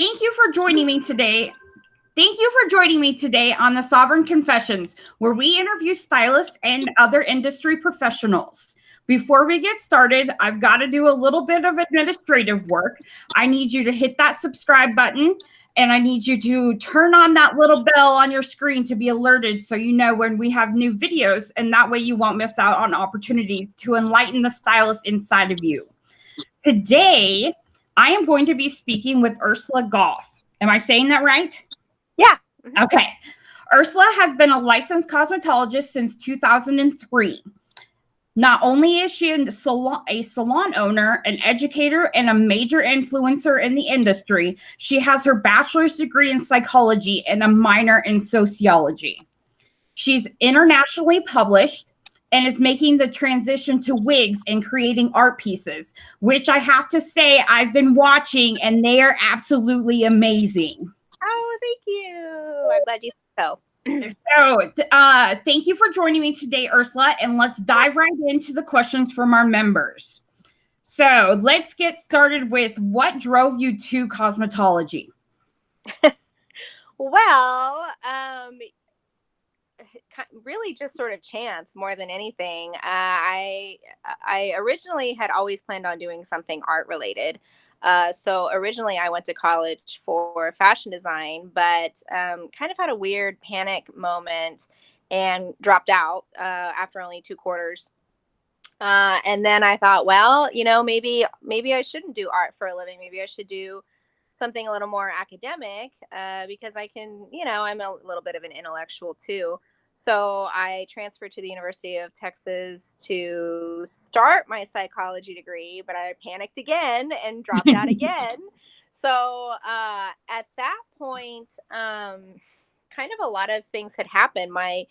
Thank you for joining me today. Thank you for joining me today on the Sovereign Confessions, where we interview stylists and other industry professionals. Before we get started, I've got to do a little bit of administrative work. I need you to hit that subscribe button, and I need you to turn on that little bell on your screen to be alerted so you know when we have new videos, and that way you won't miss out on opportunities to enlighten the stylist inside of you. Today, I am going to be speaking with Ursula Goff. Am I saying that right? Yeah. Okay. Ursula has been a licensed cosmetologist since 2003. Not only is she a salon owner, an educator, and a major influencer in the industry, she has her bachelor's degree in psychology and a minor in sociology. She's internationally published and is making the transition to wigs and creating art pieces, which I have to say I've been watching, and they are absolutely amazing. Oh, thank you. I'm glad you so. So, thank you for joining me today, Ursula, and let's dive right into the questions from our members. So, let's get started with what drove you to cosmetology? Well, really just sort of chance more than anything. I originally had always planned on doing something art related. So originally I went to college for fashion design, but kind of had a weird panic moment and dropped out after only 2 quarters. And then I thought, well, maybe I shouldn't do art for a living. Maybe I should do something a little more academic because I can, I'm a little bit of an intellectual too. So I transferred to the University of Texas to start my psychology degree, but I panicked again and dropped out again. So at that point, kind of a lot of things had happened. My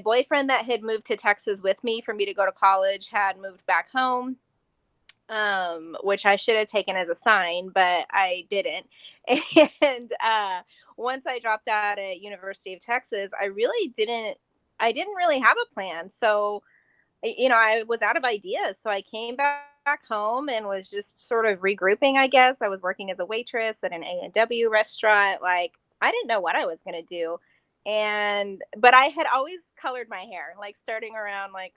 boyfriend that had moved to Texas with me for me to go to college had moved back home, which I should have taken as a sign, but I didn't. And once I dropped out at University of Texas, I didn't really have a plan. So, I was out of ideas. So I came back home and was just sort of regrouping, I guess. I was working as a waitress at an A&W restaurant. Like, I didn't know what I was going to do. But I had always colored my hair, like starting around I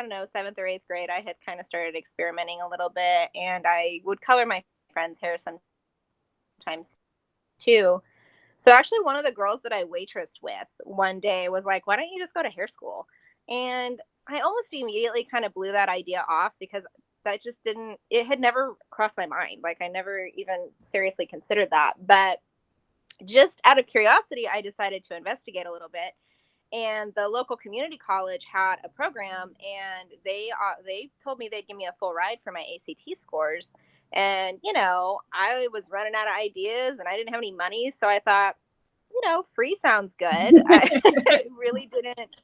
don't know, 7th or 8th grade, I had kind of started experimenting a little bit, and I would color my friends' hair sometimes too. So actually one of the girls that I waitressed with one day was like, why don't you just go to hair school? And I almost immediately kind of blew that idea off because it had never crossed my mind. Like I never even seriously considered that. But just out of curiosity, I decided to investigate a little bit. And the local community college had a program, and they told me they'd give me a full ride for my ACT scores. And I was running out of ideas, and I didn't have any money, so I thought, free sounds good. I really didn't.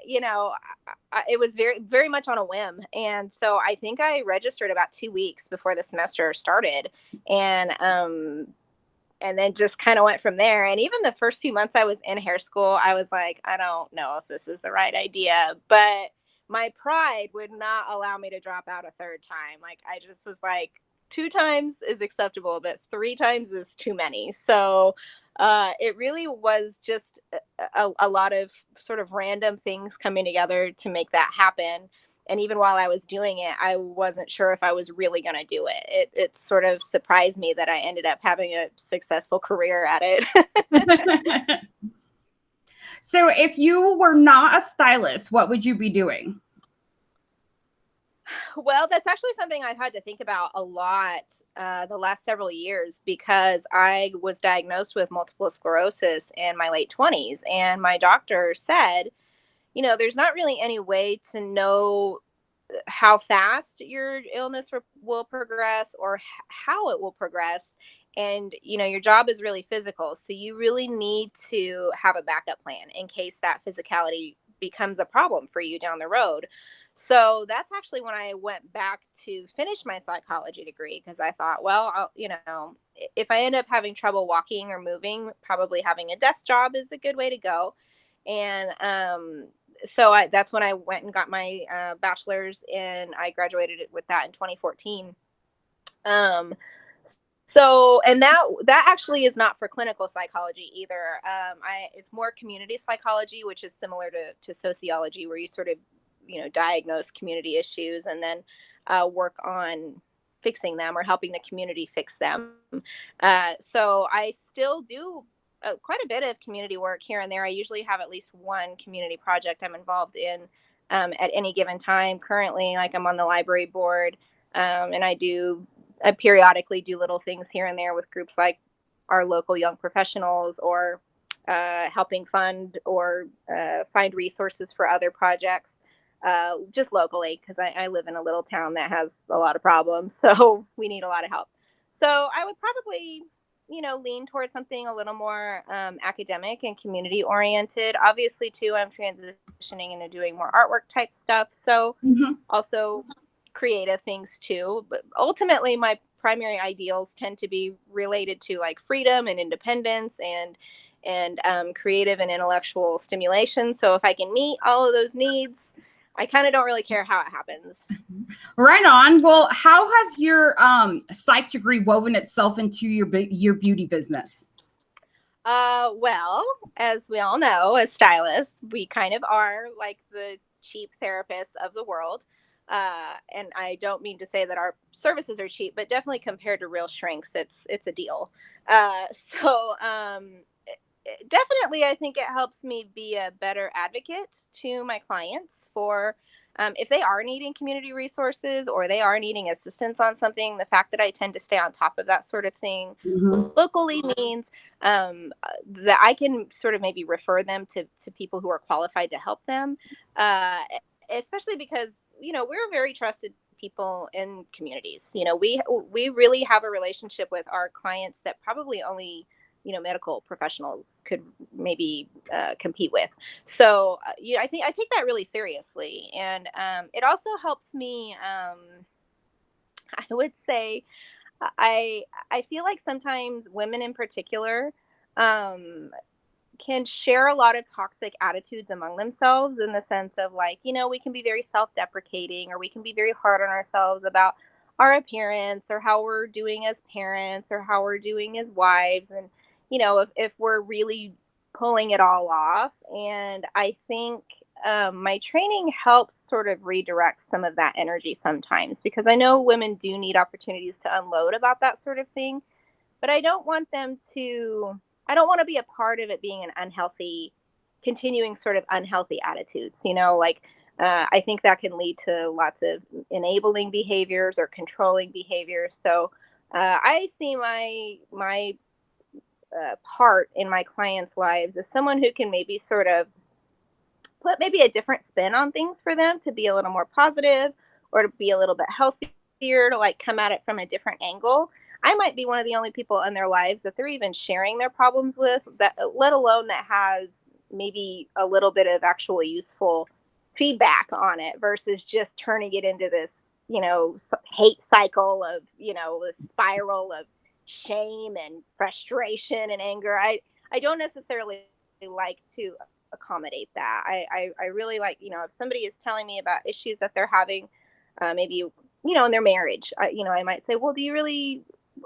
It was very, very much on a whim. And so I think I registered about 2 weeks before the semester started, and then just kind of went from there. And even the first few months I was in hair school, I was like, I don't know if this is the right idea, but my pride would not allow me to drop out a third time. Like I just was like, 2 times is acceptable, but 3 times is too many. So it really was just a lot of sort of random things coming together to make that happen. And even while I was doing it, I wasn't sure if I was really going to do it. It sort of surprised me that I ended up having a successful career at it. So if you were not a stylist, what would you be doing? Well, that's actually something I've had to think about a lot the last several years because I was diagnosed with multiple sclerosis in my late 20s. And my doctor said, there's not really any way to know how fast your illness will progress or how it will progress. And, your job is really physical. So you really need to have a backup plan in case that physicality becomes a problem for you down the road. So that's actually when I went back to finish my psychology degree because I thought, well, if I end up having trouble walking or moving, probably having a desk job is a good way to go. And so that's when I went and got my bachelor's, and I graduated with that in 2014. So, and that actually is not for clinical psychology either. It's more community psychology, which is similar to sociology, where you sort of, diagnose community issues and then work on fixing them or helping the community fix them. So I still do quite a bit of community work here and there. I usually have at least one community project I'm involved in at any given time. Currently, like, I'm on the library board, and I periodically do little things here and there with groups like our local young professionals, or helping fund or find resources for other projects, just locally, because I live in a little town that has a lot of problems. So we need a lot of help. So I would probably, lean towards something a little more academic and community oriented. Obviously, too, I'm transitioning into doing more artwork type stuff. So also creative things too, but ultimately my primary ideals tend to be related to like freedom and independence and creative and intellectual stimulation. So if I can meet all of those needs, I kind of don't really care how it happens. Right on. Well, how has your psych degree woven itself into your beauty business? Well, as we all know, as stylists, we kind of are like the cheap therapists of the world. And I don't mean to say that our services are cheap, but definitely compared to real shrinks, it's a deal. So definitely, I think it helps me be a better advocate to my clients for if they are needing community resources or they are needing assistance on something. The fact that I tend to stay on top of that sort of thing locally means that I can sort of maybe refer them to people who are qualified to help them, especially because, we're very trusted people in communities. We really have a relationship with our clients that probably only medical professionals could maybe compete with. So I think I take that really seriously, and it also helps me. I would say I feel like sometimes women in particular can share a lot of toxic attitudes among themselves, in the sense of, like, we can be very self-deprecating, or we can be very hard on ourselves about our appearance or how we're doing as parents or how we're doing as wives. And if we're really pulling it all off. And I think my training helps sort of redirect some of that energy sometimes, because I know women do need opportunities to unload about that sort of thing, but I don't want to be a part of it being an unhealthy, continuing sort of unhealthy attitudes, like, I think that can lead to lots of enabling behaviors or controlling behaviors. So I see my part in my clients' lives as someone who can maybe sort of put maybe a different spin on things for them, to be a little more positive or to be a little bit healthier, to like come at it from a different angle. I might be one of the only people in their lives that they're even sharing their problems with, that, let alone that has maybe a little bit of actual useful feedback on it, versus just turning it into this, hate cycle of, this spiral of shame and frustration and anger. I don't necessarily like to accommodate that. I really like, if somebody is telling me about issues that they're having, maybe, in their marriage, I might say, well, do you really,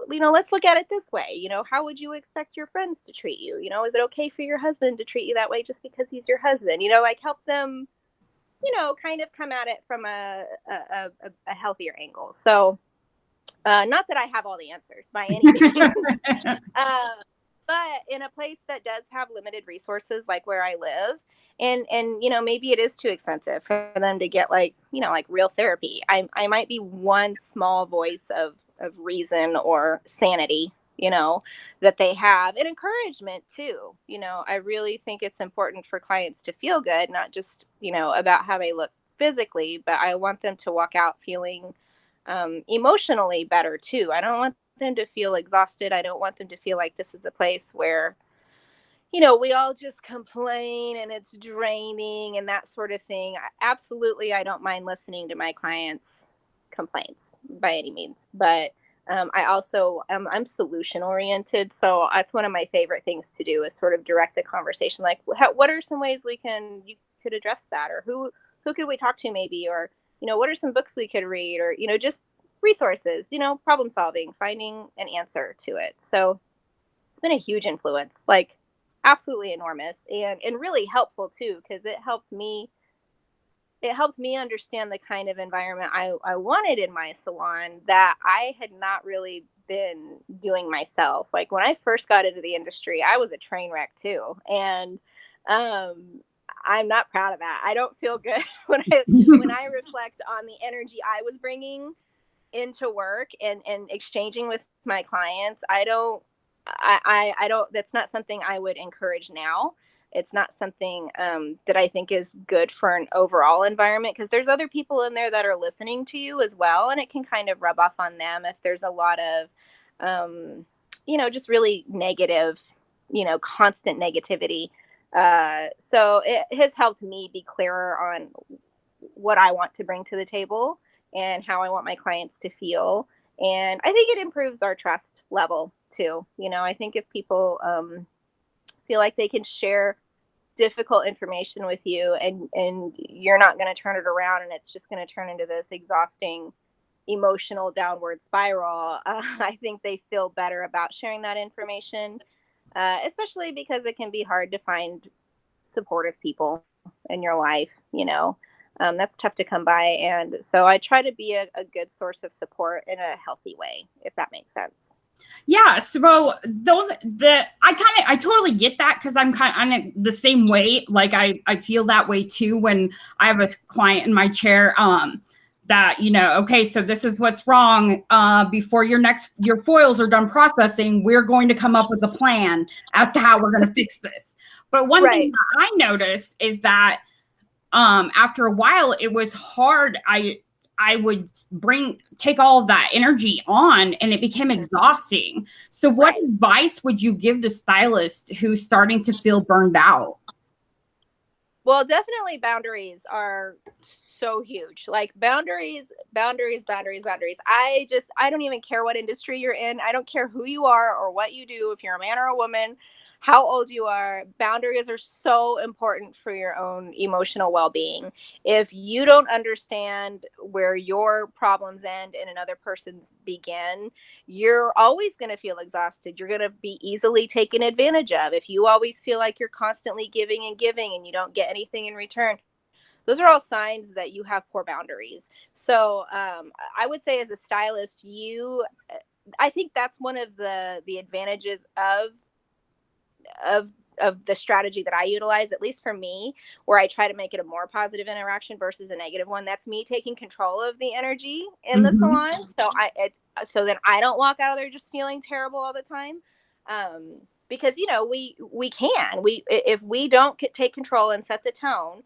let's look at it this way. How would you expect your friends to treat you? Is it okay for your husband to treat you that way just because he's your husband? Like, help them, kind of come at it from a healthier angle. So, not that I have all the answers by any means, but in a place that does have limited resources, like where I live, and maybe it is too expensive for them to get like real therapy. I might be one small voice of reason or sanity, that they have, and encouragement too. I really think it's important for clients to feel good, not just about how they look physically, but I want them to walk out feeling emotionally better too. I don't want them to feel exhausted. I don't want them to feel like this is a place where we all just complain and it's draining and that sort of thing. Absolutely, I don't mind listening to my clients' complaints by any means, but I also I'm solution oriented, so that's one of my favorite things to do, is sort of direct the conversation. Like, what are some ways you could address that, or who could we talk to maybe, or what are some books we could read, or just resources, problem solving, finding an answer to it. So it's been a huge influence, like absolutely enormous, and really helpful too, because it helped me understand the kind of environment I wanted in my salon that I had not really been doing myself. Like when I first got into the industry, I was a train wreck too. And I'm not proud of that. I don't feel good when I reflect on the energy I was bringing into work and exchanging with my clients. I don't, that's not something I would encourage now. It's not something that I think is good for an overall environment, because there's other people in there that are listening to you as well. And it can kind of rub off on them if there's a lot of, just really negative, constant negativity. So it has helped me be clearer on what I want to bring to the table and how I want my clients to feel. And I think it improves our trust level too. I think if people feel like they can share difficult information with you, and you're not going to turn it around and it's just going to turn into this exhausting emotional downward spiral, I think they feel better about sharing that information, especially because it can be hard to find supportive people in your life. That's tough to come by. And so I try to be a good source of support in a healthy way, if that makes sense. Yeah, so I totally get that, because I'm the same way. Like I feel that way too when I have a client in my chair that, okay, so this is what's wrong. Before your foils are done processing, we're going to come up with a plan as to how we're going to fix this. But one thing that I noticed is that after a while, it was hard. I would take all of that energy on, and it became exhausting. So what advice would you give to stylists who's starting to feel burned out? Well, definitely boundaries are so huge. Like boundaries. I don't even care what industry you're in. I don't care who you are or what you do, if you're a man or a woman, how old you are. Boundaries are so important for your own emotional well-being. If you don't understand where your problems end and another person's begin, you're always going to feel exhausted. You're going to be easily taken advantage of. If you always feel like you're constantly giving and giving and you don't get anything in return, those are all signs that you have poor boundaries. So I would say, as a stylist, I think that's one of the advantages of the strategy that I utilize, at least for me, where I try to make it a more positive interaction versus a negative one. That's me taking control of the energy in the salon. So then I don't walk out of there just feeling terrible all the time. Because, if we don't take control and set the tone,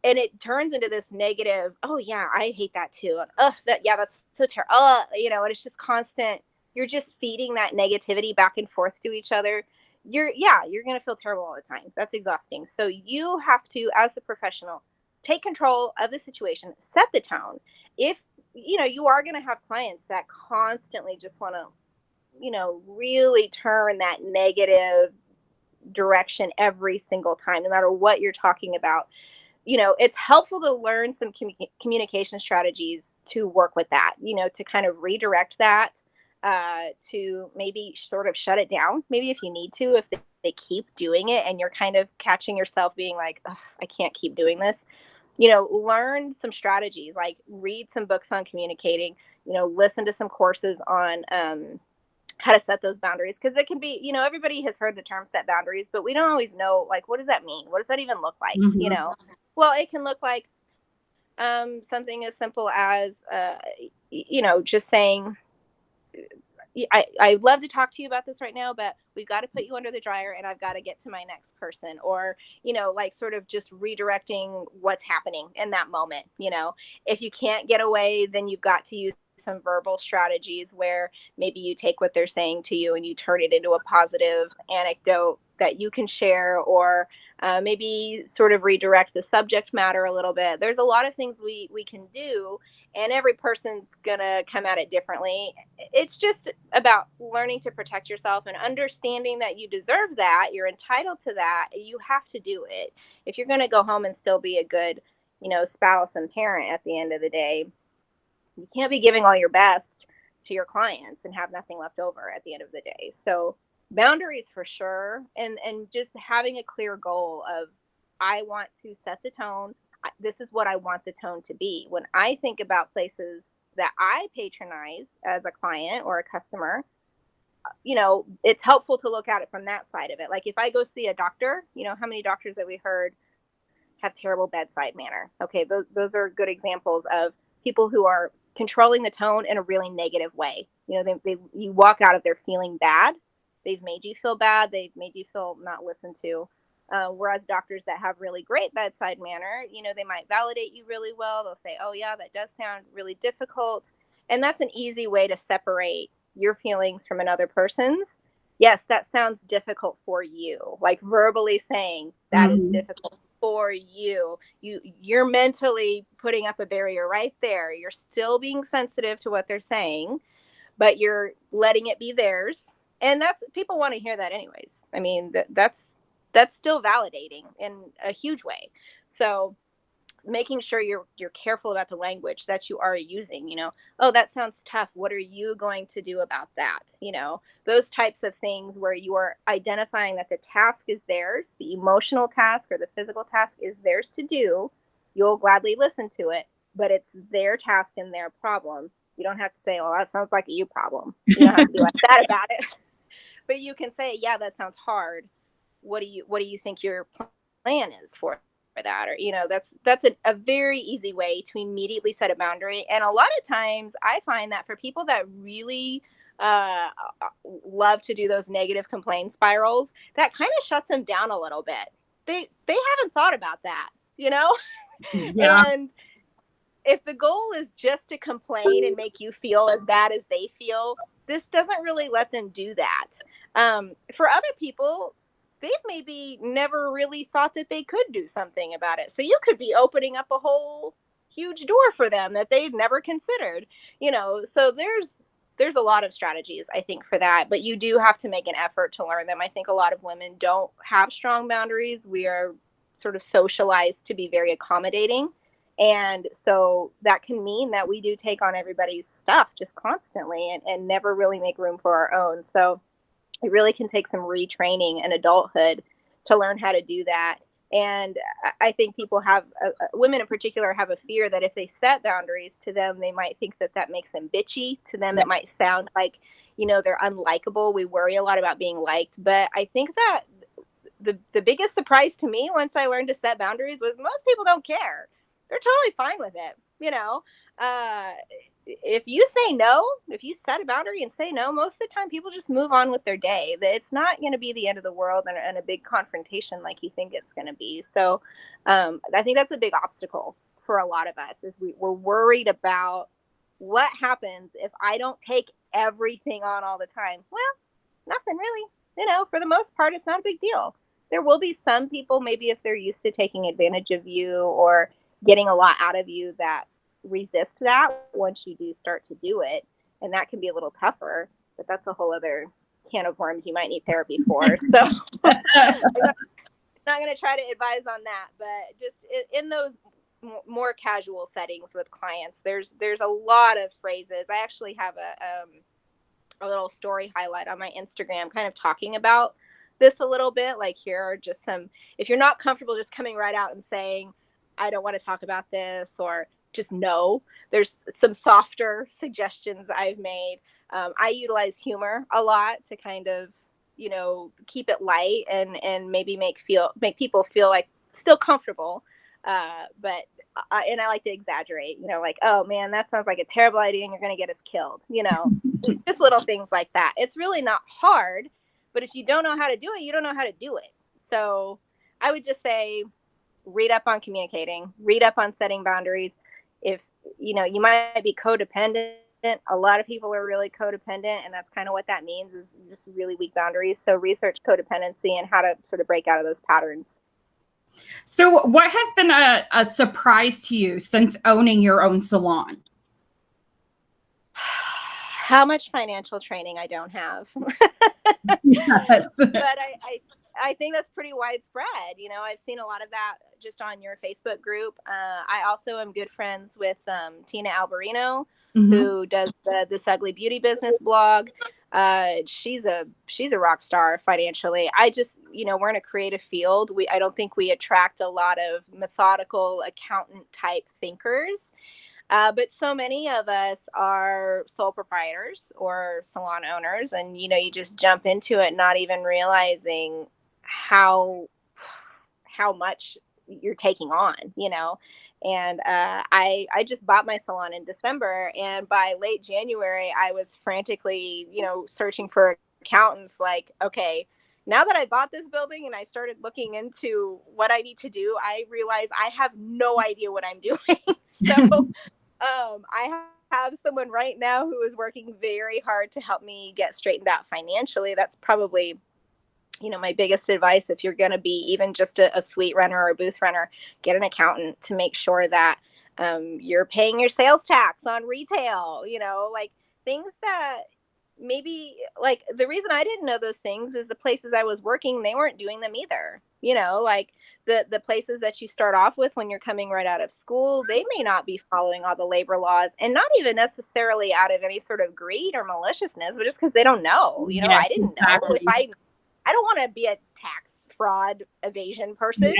and it turns into this negative, oh yeah, I hate that too. And, that's so terrible. And it's just constant. You're just feeding that negativity back and forth to each other. You're going to feel terrible all the time. That's exhausting. So you have to, as the professional, take control of the situation, set the tone. If, you are going to have clients that constantly just want to, really turn that negative direction every single time, no matter what you're talking about. It's helpful to learn some communication strategies to work with that, to kind of redirect that, to maybe sort of shut it down, maybe if you need to, if they keep doing it and you're kind of catching yourself being like, I can't keep doing this. Learn some strategies, like read some books on communicating, listen to some courses on how to set those boundaries, because it can be, everybody has heard the term set boundaries, but we don't always know, like, what does that mean? What does that even look like? Well, it can look like something as simple as just saying, I'd love to talk to you about this right now, but we've got to put you under the dryer and I've got to get to my next person. Or, like sort of just redirecting what's happening in that moment. If you can't get away, then you've got to use some verbal strategies where maybe you take what they're saying to you and you turn it into a positive anecdote that you can share, or maybe sort of redirect the subject matter a little bit. There's a lot of things we can do, and every person's gonna come at it differently. It's just about learning to protect yourself and understanding that you deserve that, you're entitled to that, you have to do it if you're gonna go home and still be a good, spouse and parent at the end of the day. You can't be giving all your best to your clients and have nothing left over at the end of the day. So boundaries for sure. And just having a clear goal of, I want to set the tone. This is what I want the tone to be. When I think about places that I patronize as a client or a customer, it's helpful to look at it from that side of it. Like if I go see a doctor, how many doctors have we heard have terrible bedside manner? Okay, those are good examples of people who are controlling the tone in a really negative way. You walk out of there feeling bad. They've made you feel bad. They've made you feel not listened to. Whereas doctors that have really great bedside manner, they might validate you really well. They'll say, oh yeah, that does sound really difficult. And that's an easy way to separate your feelings from another person's. Yes, that sounds difficult for you. Like verbally saying that is difficult for you. You're mentally putting up a barrier right there. You're still being sensitive to what they're saying, but you're letting it be theirs. And people want to hear that anyways. I mean, that's still validating in a huge way. So making sure you're careful about the language that you are using. Oh, that sounds tough. What are you going to do about that? Those types of things where you are identifying that the task is theirs, the emotional task or the physical task is theirs to do. You'll gladly listen to it, but it's their task and their problem. You don't have to say, oh, that sounds like a you problem. You don't have to be like that about it. But you can say, yeah, that sounds hard. What do you think your plan is for that? Or that's a very easy way to immediately set a boundary. And a lot of times I find that for people that really love to do those negative complaint spirals, that kind of shuts them down a little bit. They haven't thought about that. Yeah. And if the goal is just to complain and make you feel as bad as they feel, this doesn't really let them do that. For other people, they've maybe never really thought that they could do something about it. So you could be opening up a whole huge door for them that they've never considered, so there's a lot of strategies, I think, for that, but you do have to make an effort to learn them. I think a lot of women don't have strong boundaries. We are sort of socialized to be very accommodating. And so that can mean that we do take on everybody's stuff just constantly and never really make room for our own. So it really can take some retraining in adulthood to learn how to do that. And I think people women in particular have a fear that if they set boundaries, to them, they might think that makes them bitchy. To them, it might sound like, they're unlikable. We worry a lot about being liked. But I think that the biggest surprise to me once I learned to set boundaries was most people don't care. They're totally fine with it. If you say no, if you set a boundary and say no, most of the time people just move on with their day. It's not going to be the end of the world and a big confrontation like you think it's going to be. So I think that's a big obstacle for a lot of us, is we're worried about what happens if I don't take everything on all the time. Well, nothing really. For the most part, it's not a big deal. There will be some people, maybe if they're used to taking advantage of you or getting a lot out of you, that resist that once you do start to do it, and that can be a little tougher, but that's a whole other can of worms you might need therapy for. So I'm not going to try to advise on that, but just in those more casual settings with clients, there's a lot of phrases. I actually have a little story highlight on my Instagram kind of talking about this a little bit. Like, here are just some, if you're not comfortable just coming right out and saying, I don't want to talk about this, or just no, there's some softer suggestions I've made. I utilize humor a lot to kind of, keep it light and maybe make people feel like still comfortable. But I like to exaggerate, like, oh man, that sounds like a terrible idea and you're going to get us killed. Just little things like that. It's really not hard, but if you don't know how to do it, you don't know how to do it. So I would just say, read up on communicating, read up on setting boundaries. If, you might be codependent. A lot of people are really codependent, and that's kind of what that means, is just really weak boundaries. So research codependency and how to sort of break out of those patterns. So what has been a surprise to you since owning your own salon? How much financial training I don't have. Yes. But I think that's pretty widespread. I've seen a lot of that just on your Facebook group. I also am good friends with Tina Alberino, who does the This Ugly Beauty Business blog. She's a rock star financially. I just, we're in a creative field. I don't think we attract a lot of methodical accountant type thinkers. But so many of us are sole proprietors or salon owners, and you just jump into it not even realizing how much you're taking on, And I just bought my salon in December, and by late January, I was frantically, searching for accountants. Like, okay, now that I bought this building and I started looking into what I need to do, I realize I have no idea what I'm doing. So I have someone right now who is working very hard to help me get straightened out financially. That's probably, my biggest advice. If you're going to be even just a suite runner or a booth runner, get an accountant to make sure that you're paying your sales tax on retail, like things that maybe, like, the reason I didn't know those things is the places I was working, they weren't doing them either. Like the places that you start off with when you're coming right out of school, they may not be following all the labor laws, and not even necessarily out of any sort of greed or maliciousness, but just because they don't know. Yes, I didn't exactly. know. I don't want to be a tax fraud evasion person,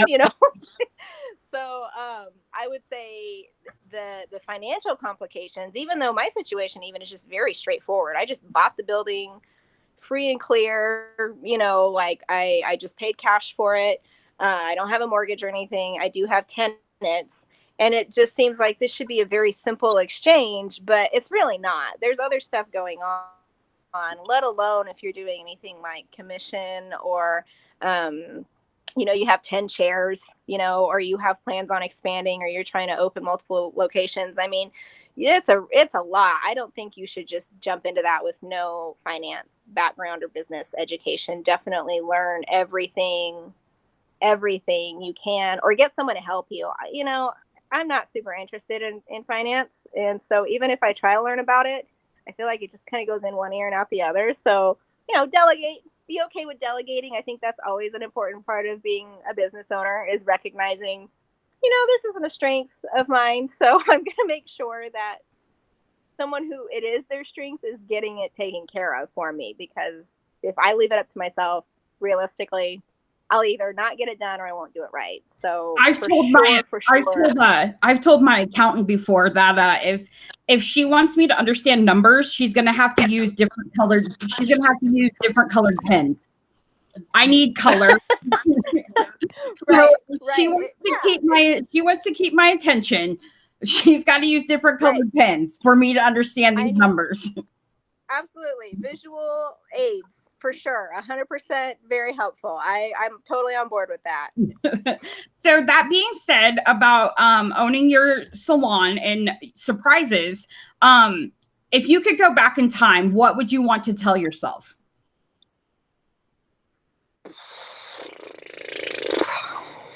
So I would say the financial complications, even though my situation even is just very straightforward. I just bought the building free and clear, like I just paid cash for it. I don't have a mortgage or anything. I do have tenants. And it just seems like this should be a very simple exchange, but it's really not. There's other stuff going on, let alone if you're doing anything like commission or, you have 10 chairs, or you have plans on expanding, or you're trying to open multiple locations. I mean, it's a lot. I don't think you should just jump into that with no finance background or business education. Definitely learn everything you can, or get someone to help you. I'm not super interested in finance. And so even if I try to learn about it, I feel like it just kind of goes in one ear and out the other. So, delegate, be okay with delegating. I think that's always an important part of being a business owner, is recognizing, this isn't a strength of mine. So I'm going to make sure that someone who it is their strength is getting it taken care of for me. Because if I leave it up to myself, realistically, I'll either not get it done or I won't do it right. So I've told my accountant before that if she wants me to understand numbers, she's going to have to use different colored pens. I need color. She wants to keep my attention. She's got to use different colored pens for me to understand these numbers. Absolutely. Visual aids. For sure. 100% very helpful. I'm totally on board with that. So that being said about owning your salon and surprises, if you could go back in time, what would you want to tell yourself?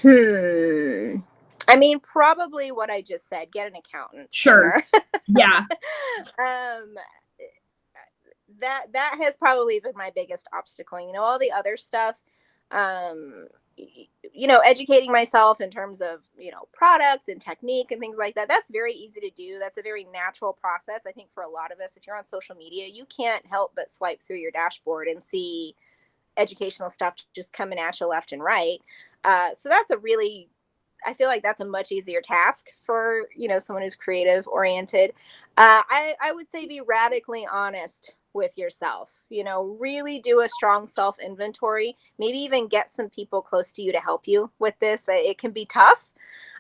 I mean, probably what I just said, get an accountant. Sure. Yeah. That has probably been my biggest obstacle. All the other stuff, educating myself in terms of, product and technique and things like that. That's very easy to do. That's a very natural process. I think for a lot of us, if you're on social media, you can't help but swipe through your dashboard and see educational stuff just coming at you left and right. So I feel like that's a much easier task for, someone who's creative oriented. I would say be radically honest with yourself, really do a strong self inventory, maybe even get some people close to you to help you with this. It can be tough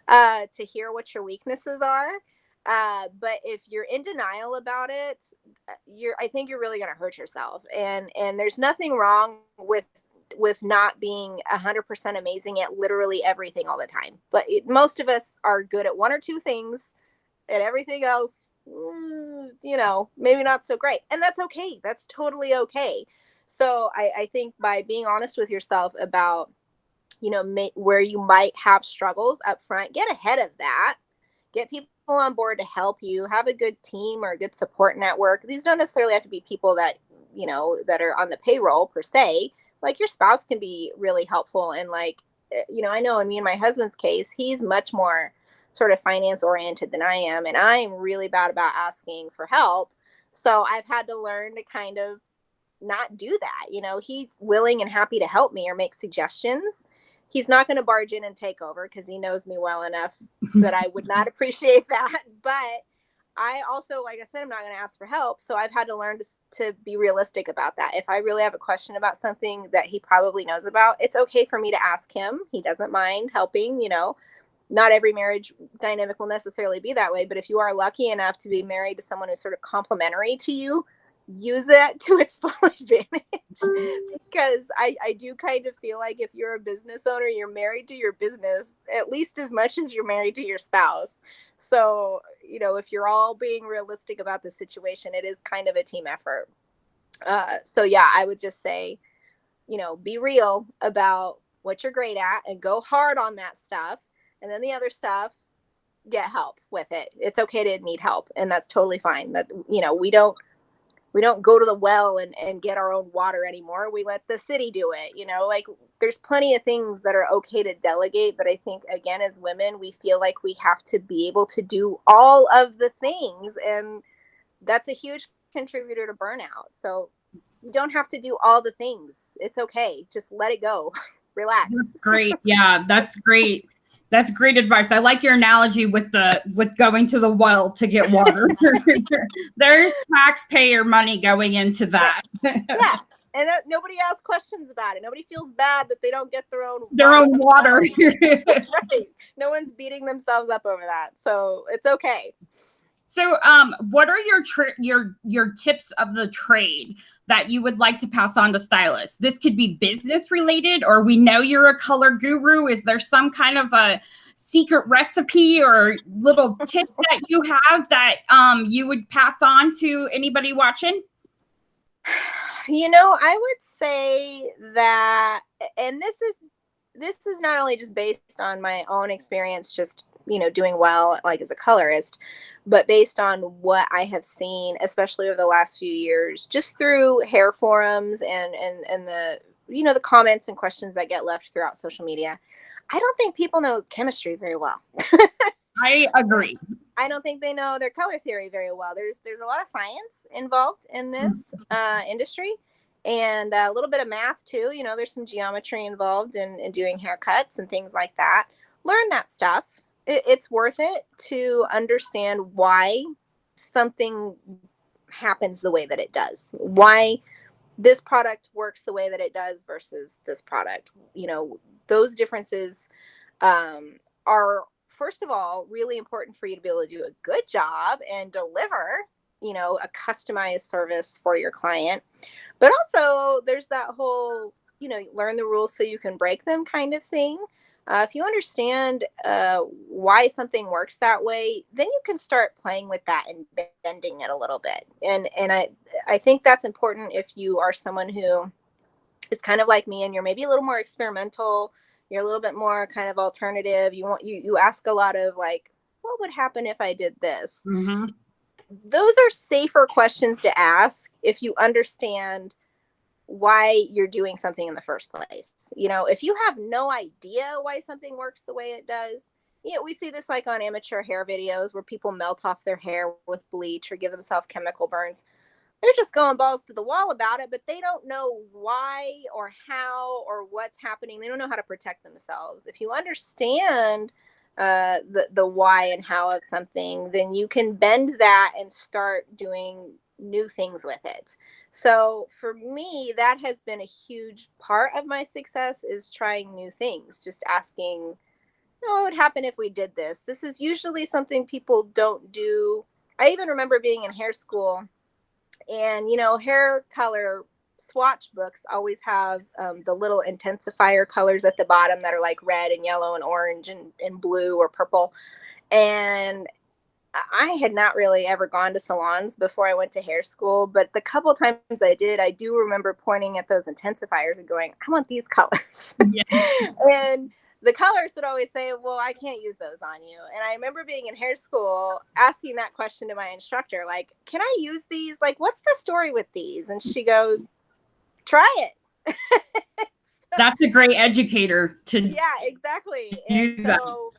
to hear what your weaknesses are. But if you're in denial about it, I think you're really going to hurt yourself. And there's nothing wrong with not being 100% amazing at literally everything all the time. But most of us are good at one or two things, and everything else, maybe not so great. And that's okay. That's totally okay. So I think by being honest with yourself about, where you might have struggles up front, get ahead of that, get people on board to help you, have a good team or a good support network. These don't necessarily have to be people that, that are on the payroll per se. Like your spouse can be really helpful. And I know in me and my husband's case, he's much more sort of finance oriented than I am. And I'm really bad about asking for help. So I've had to learn to kind of not do that. You know, he's willing and happy to help me or make suggestions. He's not going to barge in and take over because he knows me well enough that I would not appreciate that. But I also, like I said, I'm not going to ask for help. So I've had to learn to be realistic about that. If I really have a question about something that he probably knows about, it's okay for me to ask him. He doesn't mind helping, you know. Not every marriage dynamic will necessarily be that way. But if you are lucky enough to be married to someone who's sort of complementary to you, use it to its full advantage. Because I do kind of feel like if you're a business owner, you're married to your business at least as much as you're married to your spouse. So, you know, if you're all being realistic about the situation, it is kind of a team effort. So yeah, I would just say, you know, be real about what you're great at and go hard on that stuff. And then the other stuff, get help with it. It's okay to need help. And that's totally fine. That, you know, we don't go to the well and get our own water anymore. We let the city do it. You know, like there's plenty of things that are okay to delegate. But I think, again, as women, we feel like we have to be able to do all of the things. And that's a huge contributor to burnout. So you don't have to do all the things. It's okay. Just let it go. Relax. That's great. Yeah, that's great. That's great advice. I like your analogy with going to the well to get water. There's taxpayer money going into that. Yeah. And nobody asks questions about it. Nobody feels bad that they don't get their own water. Right. No one's beating themselves up over that. So it's okay. So, what are your tips of the trade that you would like to pass on to stylists? This could be business related, or we know you're a color guru. Is there some kind of a secret recipe or little tip that you have that you would pass on to anybody watching? You know, I would say that, and this is not only just based on my own experience, just, you know, doing well, like as a colorist, but based on what I have seen, especially over the last few years, just through hair forums and the, you know, the comments and questions that get left throughout social media. I don't think people know chemistry very well. I agree. I don't think they know their color theory very well. There's a lot of science involved in this industry, and a little bit of math too. You know, there's some geometry involved in doing haircuts and things like that. Learn that stuff. It's worth it to understand why something happens the way that it does, why this product works the way that it does versus this product. You know, those differences are, first of all, really important for you to be able to do a good job and deliver, you know, a customized service for your client. But also there's that whole, you know, learn the rules so you can break them kind of thing. If you understand why something works that way, then you can start playing with that and bending it a little bit. And I think that's important if you are someone who is kind of like me and you're maybe a little more experimental, you're a little bit more kind of alternative. You ask a lot of like, what would happen if I did this? Mm-hmm. Those are safer questions to ask if you understand why you're doing something in the first place. You know, if you have no idea why something works the way it does, you know, we see this like on amateur hair videos where people melt off their hair with bleach or give themselves chemical burns. They're just going balls to the wall about it, but they don't know why or how or what's happening. They don't know how to protect themselves. If you understand the why and how of something, then you can bend that and start doing new things with it. So for me, that has been a huge part of my success, is trying new things, just asking, what would happen if we did this? This is usually something people don't do. I even remember being in hair school, and, you know, hair color swatch books always have the little intensifier colors at the bottom that are like red and yellow and orange and blue or purple. And I had not really ever gone to salons before I went to hair school, but the couple times I did, I do remember pointing at those intensifiers and going, I want these colors. Yeah. And the colors would always say, well, I can't use those on you. And I remember being in hair school asking that question to my instructor, like, can I use these? Like, what's the story with these? And she goes, try it. That's a great educator to yeah, exactly. do and so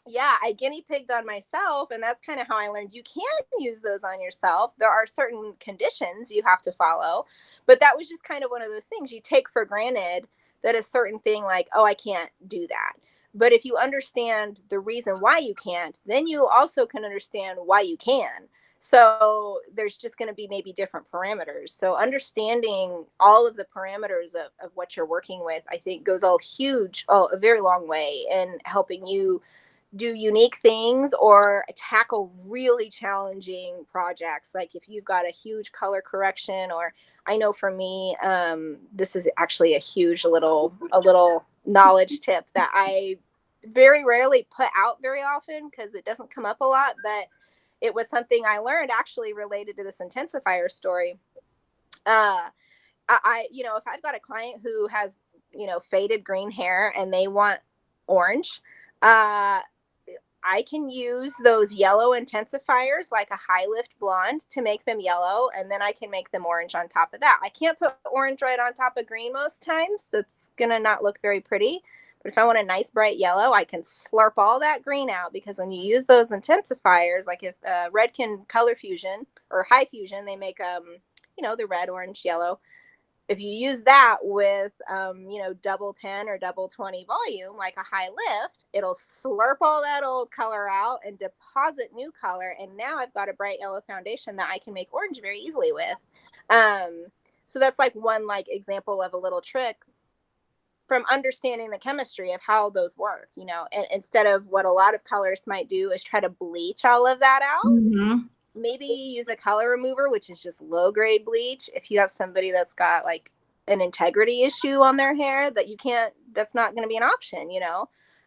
yeah, I guinea pigged on myself, and that's kind of how I learned you can use those on yourself. There are certain conditions you have to follow, but that was just kind of one of those things you take for granted, that a certain thing like, oh, I can't do that. But if you understand the reason why you can't, then you also can understand why you can. So there's just going to be maybe different parameters. So understanding all of the parameters of what you're working with, I think goes a very long way in helping you do unique things or tackle really challenging projects. Like if you've got a huge color correction, or I know for me, this is actually a little knowledge tip that I very rarely put out very often because it doesn't come up a lot, but it was something I learned actually related to this intensifier story. If I've got a client who has, faded green hair and they want orange, I can use those yellow intensifiers like a high lift blonde to make them yellow, and then I can make them orange on top of that. I can't put orange right on top of green most times. That's going to not look very pretty. But if I want a nice bright yellow, I can slurp all that green out, because when you use those intensifiers, like if Redken Color Fusion or High Fusion, they make, the red, orange, yellow. If you use that with, double 10 or double 20 volume, like a high lift, it'll slurp all that old color out and deposit new color. And now I've got a bright yellow foundation that I can make orange very easily with. So that's like one example of a little trick from understanding the chemistry of how those work, and instead of what a lot of colorists might do is try to bleach all of that out. Mm-hmm. Maybe use a color remover, which is just low grade bleach. If you have somebody that's got like an integrity issue on their hair that's not going to be an option,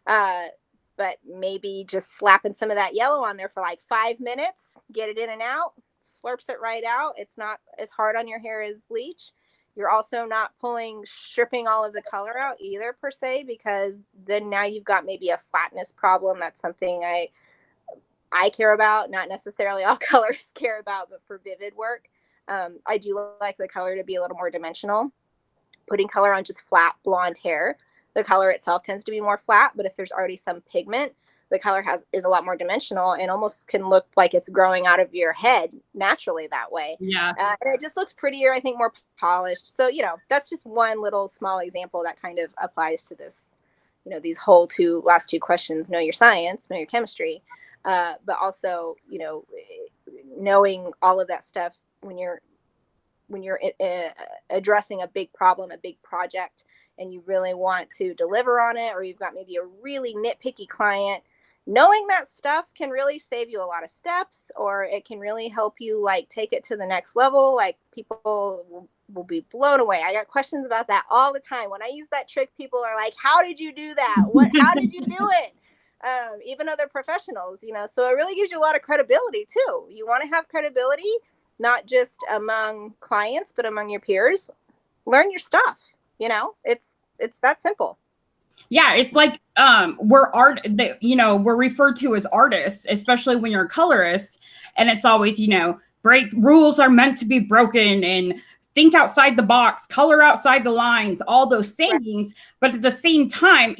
but maybe just slapping some of that yellow on there for like 5 minutes, get it in and out, slurps it right out. It's not as hard on your hair as bleach. You're also not stripping all of the color out either per se, because then now you've got maybe a flatness problem. That's something I care about, not necessarily all colorists care about, but for vivid work, I do like the color to be a little more dimensional. Putting color on just flat blonde hair, the color itself tends to be more flat, but if there's already some pigment, the color is a lot more dimensional and almost can look like it's growing out of your head naturally that way. Yeah. And it just looks prettier, I think, more polished. So, that's just one little small example that kind of applies to this, these last two questions: know your science, know your chemistry. But also, knowing all of that stuff when you're addressing a big problem, a big project, and you really want to deliver on it, or you've got maybe a really nitpicky client, knowing that stuff can really save you a lot of steps, or it can really help you take it to the next level. Like people will be blown away. I got questions about that all the time. When I use that trick, people are like, how did you do that? How did you do it? Even other professionals, so it really gives you a lot of credibility too. You want to have credibility, not just among clients, but among your peers. Learn your stuff, it's that simple. Yeah, it's like we're referred to as artists, especially when you're a colorist, and it's always, break rules are meant to be broken, and think outside the box, color outside the lines, all those sayings. But at the same time,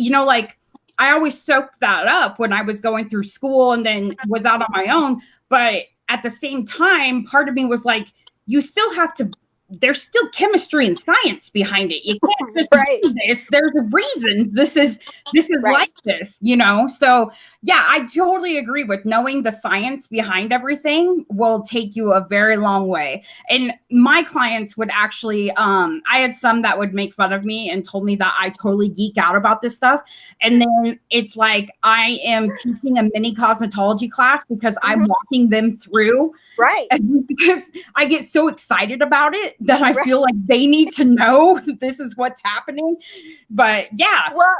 I always soaked that up when I was going through school and then was out on my own. But at the same time, part of me was like, you still have to, there's still chemistry and science behind it. You can't just do this. There's a reason this is like this, So yeah, I totally agree with knowing the science behind everything will take you a very long way. And my clients would actually, I had some that would make fun of me and told me that I totally geek out about this stuff. And then it's like I am teaching a mini cosmetology class because I'm walking them through. Right. Because I get so excited about it that I feel like they need to know that this is what's happening. But yeah. Well,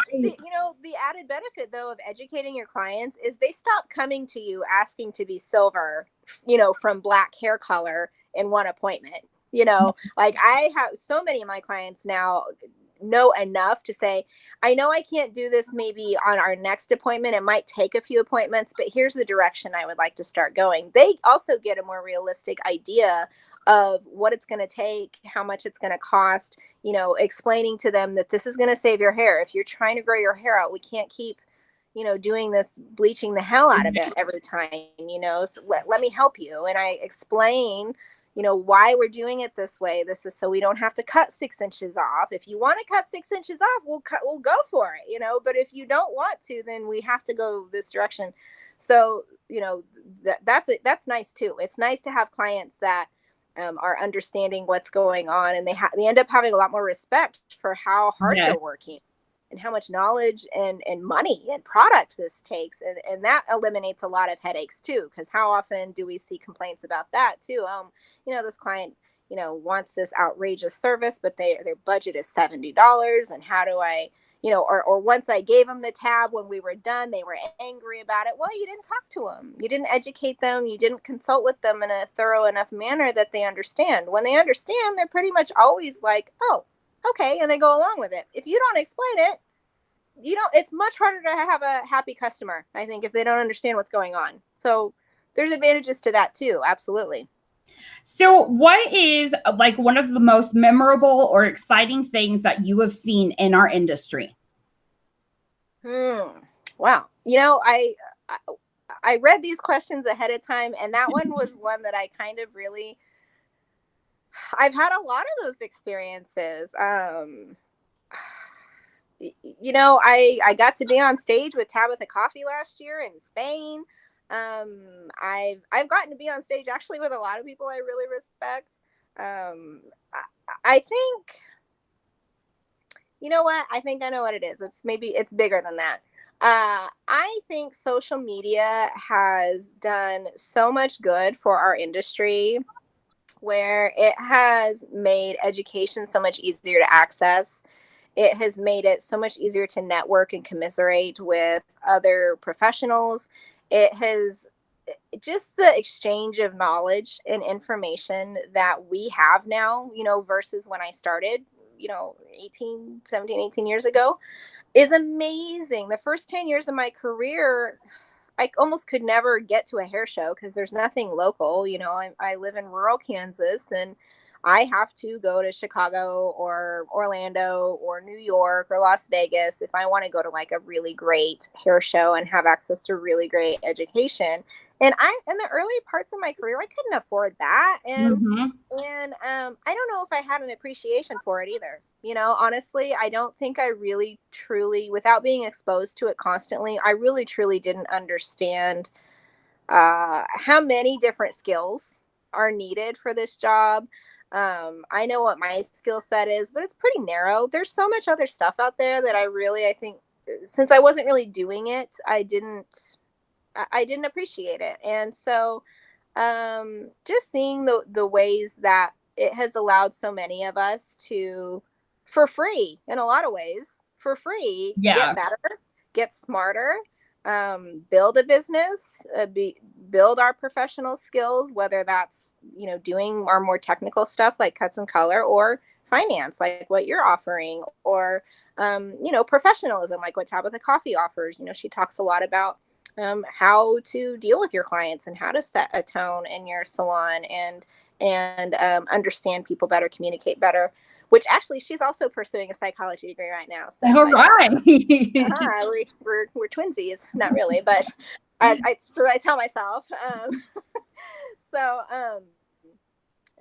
the added benefit though of educating your clients is they stop coming to you asking to be silver, from black hair color in one appointment. Like I have so many of my clients now know enough to say, I know I can't do this maybe on our next appointment. It might take a few appointments, but here's the direction I would like to start going. They also get a more realistic idea of what it's going to take, how much it's going to cost, explaining to them that this is going to save your hair. If you're trying to grow your hair out, we can't keep, doing this, bleaching the hell out of it every time, so let me help you. And I explain, why we're doing it this way. This is so we don't have to cut 6 inches off. If you want to cut 6 inches off, we'll go for it, but if you don't want to, then we have to go this direction. So, that's nice too. It's nice to have clients that are understanding what's going on, and they end up having a lot more respect for how hard you're working and how much knowledge and money and product this takes. And that eliminates a lot of headaches too, because how often do we see complaints about that too? This client, wants this outrageous service, but their budget is $70. And how do I, or once I gave them the tab, when we were done, they were angry about it. Well, you didn't talk to them. You didn't educate them. You didn't consult with them in a thorough enough manner that they understand. When they understand, they're pretty much always like, oh, okay. And they go along with it. If you don't explain it, it's much harder to have a happy customer, I think, if they don't understand what's going on. So there's advantages to that too. Absolutely. So what is like one of the most memorable or exciting things that you have seen in our industry? Wow. I read these questions ahead of time, and that one was one that I kind of really, I've had a lot of those experiences. I got to be on stage with Tabitha Coffee last year in Spain. I've gotten to be on stage actually with a lot of people I really respect. I think, I think I know what it is. It's bigger than that. I think social media has done so much good for our industry, where it has made education so much easier to access. It has made it so much easier to network and commiserate with other professionals. It has just the exchange of knowledge and information that we have now, versus when I started, 18 years ago, is amazing. The first 10 years of my career, I almost could never get to a hair show because there's nothing local. I live in rural Kansas, and I have to go to Chicago or Orlando or New York or Las Vegas if I want to go to like a really great hair show and have access to really great education. And in the early parts of my career, I couldn't afford that. And I don't know if I had an appreciation for it either. Honestly, I don't think I really truly, without being exposed to it constantly, I really truly didn't understand how many different skills are needed for this job. I know what my skill set is, but it's pretty narrow. There's so much other stuff out there that I think, since I wasn't really doing it, I didn't appreciate it. And so, just seeing the ways that it has allowed so many of us to, for free, in a lot of ways, for free, get better, get smarter, build a business, build our professional skills, whether that's, doing our more technical stuff like cuts and color, or finance, like what you're offering, or, professionalism, like what Tabitha Coffee offers. She talks a lot about how to deal with your clients and how to set a tone in your salon and understand people better, communicate better, which actually she's also pursuing a psychology degree right now. So all right. We're twinsies, not really, but I tell myself.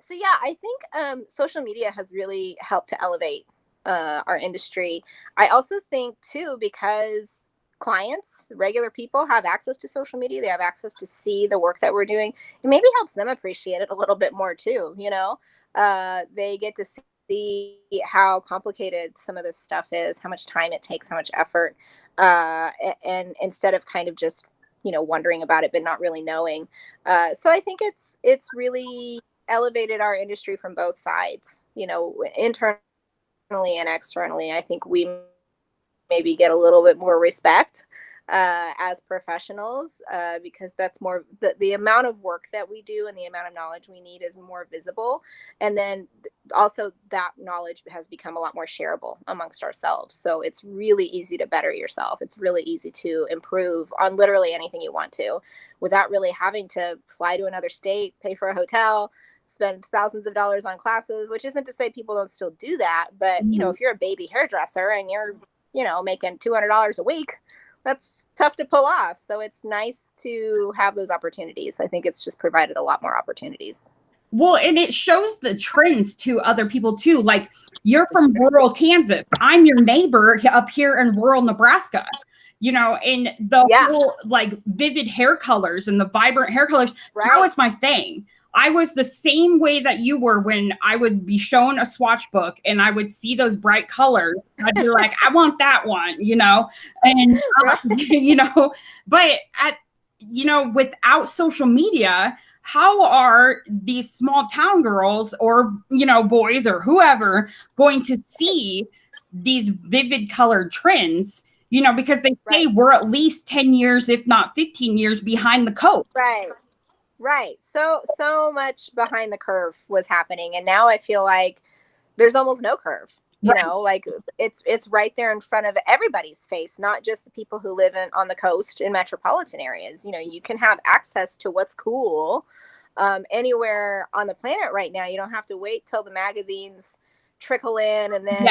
So yeah, I think social media has really helped to elevate our industry. I also think too, because clients, regular people, have access to social media, they have access to see the work that we're doing. It maybe helps them appreciate it a little bit more too. They get to see how complicated some of this stuff is, how much time it takes, how much effort, and instead of kind of just wondering about it but not really knowing. So I think it's really elevated our industry from both sides, internally and externally. I think we maybe get a little bit more respect as professionals, because that's more the amount of work that we do and the amount of knowledge we need is more visible. And then also that knowledge has become a lot more shareable amongst ourselves. So it's really easy to better yourself. It's really easy to improve on literally anything you want to, without really having to fly to another state, pay for a hotel, spend thousands of dollars on classes, which isn't to say people don't still do that. But, if you're a baby hairdresser and you're, making $200 a week, that's tough to pull off. So it's nice to have those opportunities. I think it's just provided a lot more opportunities. Well, and it shows the trends to other people too. Like, you're from rural Kansas. I'm your neighbor up here in rural Nebraska. And the whole like vivid hair colors and the vibrant hair colors, that was my thing. I was the same way that you were when I would be shown a swatch book and I would see those bright colors. I'd be like, I want that one, and, but without social media, how are these small town girls or, boys or whoever going to see these vivid colored trends? Because they say we're at least 10 years, if not 15 years behind the code. Right. So much behind the curve was happening. And now I feel like there's almost no curve, like it's right there in front of everybody's face, not just the people who live on the coast in metropolitan areas. You can have access to what's cool anywhere on the planet right now. You don't have to wait till the magazines trickle in and then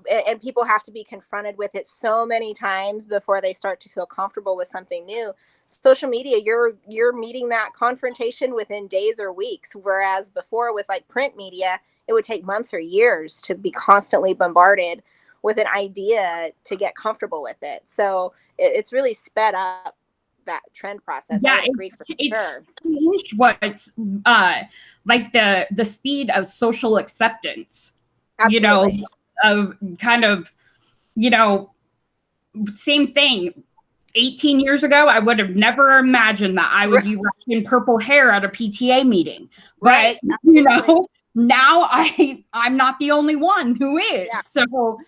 and people have to be confronted with it so many times before they start to feel comfortable with something new. Social media, you're meeting that confrontation within days or weeks, whereas before with like print media, it would take months or years to be constantly bombarded with an idea to get comfortable with it. So it's really sped up that trend process. Yeah, I agree for it's changed what's like the speed of social acceptance. Absolutely. Of kind of, same thing. 18 years ago, I would have never imagined that I would be rocking purple hair at a PTA meeting. But, now I'm not the only one who is. Yeah. So,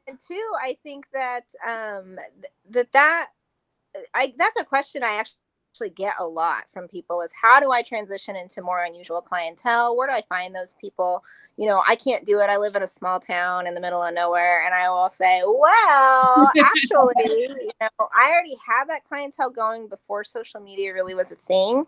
And two, I think that that's a question I actually get a lot from people is, how do I transition into more unusual clientele? Where do I find those people? I can't do it. I live in a small town in the middle of nowhere. And I will say, well, actually, I already had that clientele going before social media really was a thing.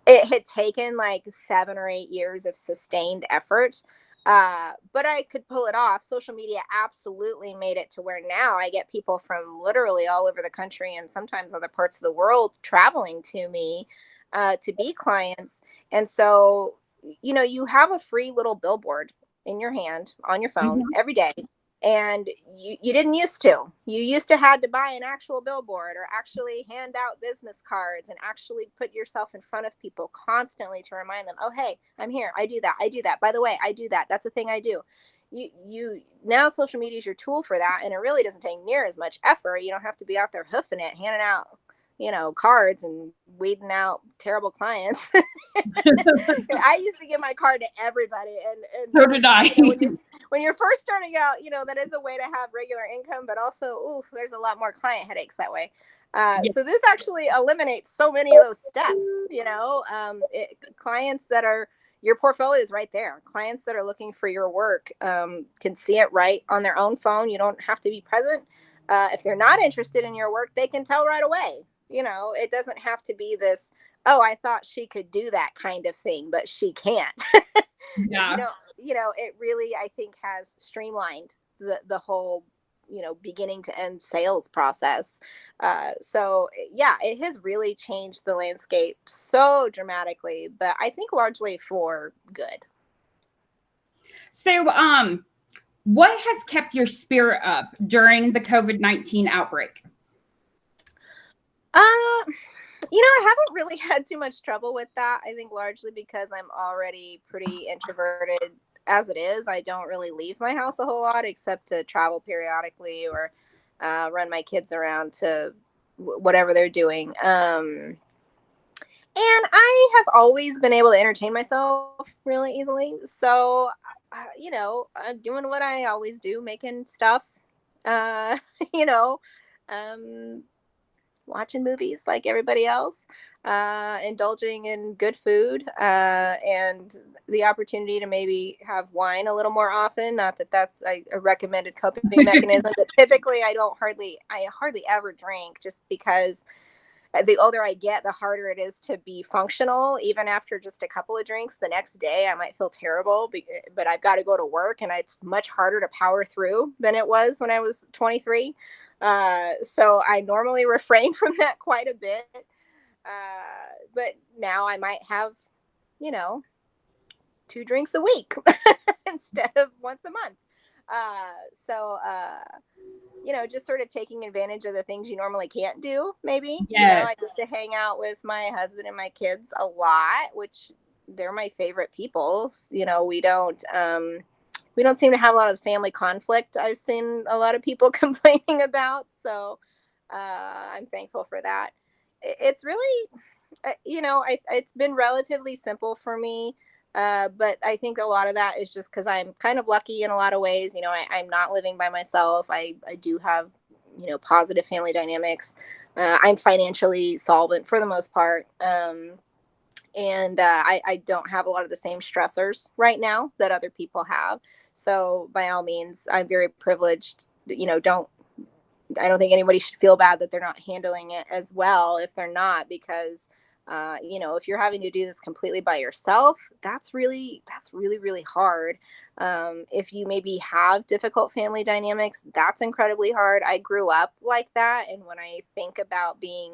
It had taken like 7 or 8 years of sustained effort. But I could pull it off. Social media absolutely made it to where now I get people from literally all over the country and sometimes other parts of the world traveling to me to be clients. And so, you have a free little billboard in your hand on your phone every day. And you didn't used to. You used to had to buy an actual billboard or actually hand out business cards and actually put yourself in front of people constantly to remind them, oh, hey, I'm here. I do that. I do that. By the way, I do that. That's a thing I do. You now social media is your tool for that. And it really doesn't take near as much effort. You don't have to be out there hoofing it, handing out, cards and weeding out terrible clients. I used to give my card to everybody. And so did I. When you're first starting out, that is a way to have regular income, but also, there's a lot more client headaches that way. So this actually eliminates so many of those steps, clients that are, your portfolio is right there. Clients that are looking for your work can see it right on their own phone. You don't have to be present. If they're not interested in your work, they can tell right away. It doesn't have to be this, oh, I thought she could do that kind of thing, but she can't. It really, I think, has streamlined the whole, beginning to end sales process. So it has really changed the landscape so dramatically, but I think largely for good. So, what has kept your spirit up during the COVID-19 outbreak? I haven't really had too much trouble with that. I think largely because I'm already pretty introverted as it is. I don't really leave my house a whole lot except to travel periodically or run my kids around to whatever they're doing. And I have always been able to entertain myself really easily. So, I'm doing what I always do, making stuff, watching movies like everybody else, indulging in good food, and the opportunity to maybe have wine a little more often. Not that that's a recommended coping mechanism, but typically I hardly ever drink, just because the older I get, the harder it is to be functional. Even after just a couple of drinks, the next day I might feel terrible, but I've got to go to work, and it's much harder to power through than it was when I was 23. So I normally refrain from that quite a bit. But now I might have, 2 drinks a week instead of once a month. So, just sort of taking advantage of the things you normally can't do, maybe. Yes. I get to hang out with my husband and my kids a lot, which they're my favorite people. We don't seem to have a lot of family conflict. I've seen a lot of people complaining about. So I'm thankful for that. It's really, it's been relatively simple for me. But I think a lot of that is just because I'm kind of lucky in a lot of ways. I'm not living by myself. I do have, positive family dynamics. I'm financially solvent for the most part. And I don't have a lot of the same stressors right now that other people have. So by all means, I'm very privileged. I don't think anybody should feel bad that they're not handling it as well if they're not, because if you're having to do this completely by yourself, that's really, really hard. If you maybe have difficult family dynamics, that's incredibly hard. I grew up like that. And when I think about being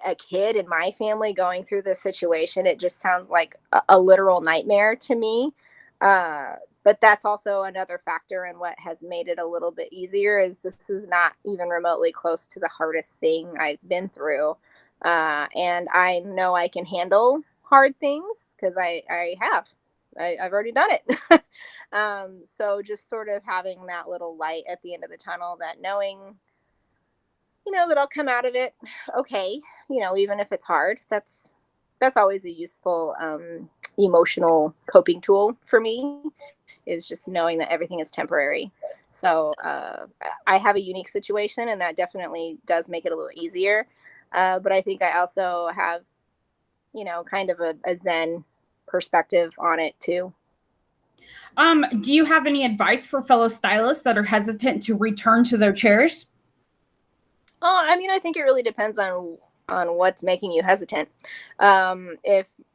a kid in my family going through this situation, it just sounds like a literal nightmare to me. But that's also another factor in what has made it a little bit easier, is this is not even remotely close to the hardest thing I've been through. And I know I can handle hard things because I've already done it. So just sort of having that little light at the end of the tunnel, that knowing, that I'll come out of it okay, even if it's hard. That's always a useful emotional coping tool for me, is just knowing that everything is temporary. So I have a unique situation, and that definitely does make it a little easier. But I think I also have, kind of a Zen perspective on it too. Do you have any advice for fellow stylists that are hesitant to return to their chairs? Oh, I think it really depends on what's making you hesitant.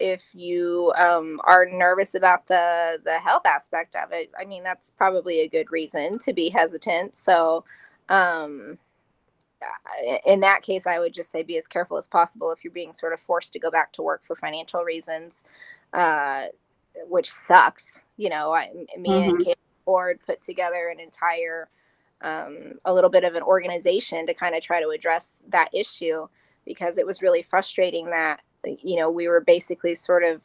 If you are nervous about the health aspect of it, that's probably a good reason to be hesitant. So um, in that case, I would just say be as careful as possible if you're being sort of forced to go back to work for financial reasons, uh, which sucks. Me and Kate Board put together an entire a little bit of an organization to kind of try to address that issue, because it was really frustrating that we were basically sort of,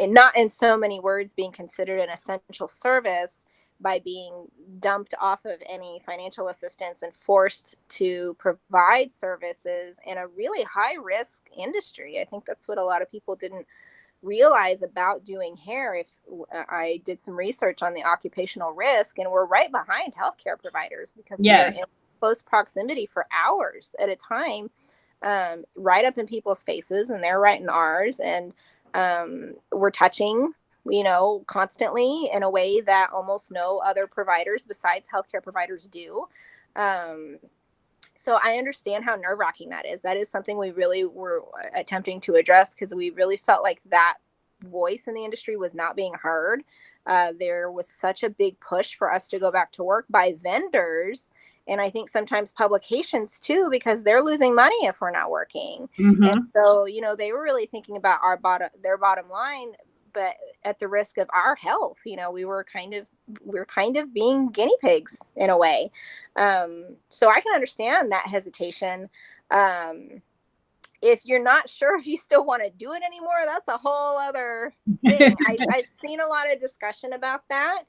not in so many words, being considered an essential service by being dumped off of any financial assistance and forced to provide services in a really high risk industry. I think that's what a lot of people didn't realize about doing hair. If I did some research on the occupational risk, and we're right behind healthcare providers, because we are in close proximity for hours at a time, right up in people's faces, and they're right in ours. And we're touching, constantly in a way that almost no other providers besides healthcare providers do. So I understand how nerve-wracking that is. That is something we really were attempting to address, because we really felt like that voice in the industry was not being heard. There was such a big push for us to go back to work by vendors, and I think sometimes publications too, because they're losing money if we're not working. And so, they were really thinking about their bottom line, but at the risk of our health. We're kind of being guinea pigs in a way. So I can understand that hesitation. If you're not sure if you still want to do it anymore, that's a whole other thing. I've seen a lot of discussion about that.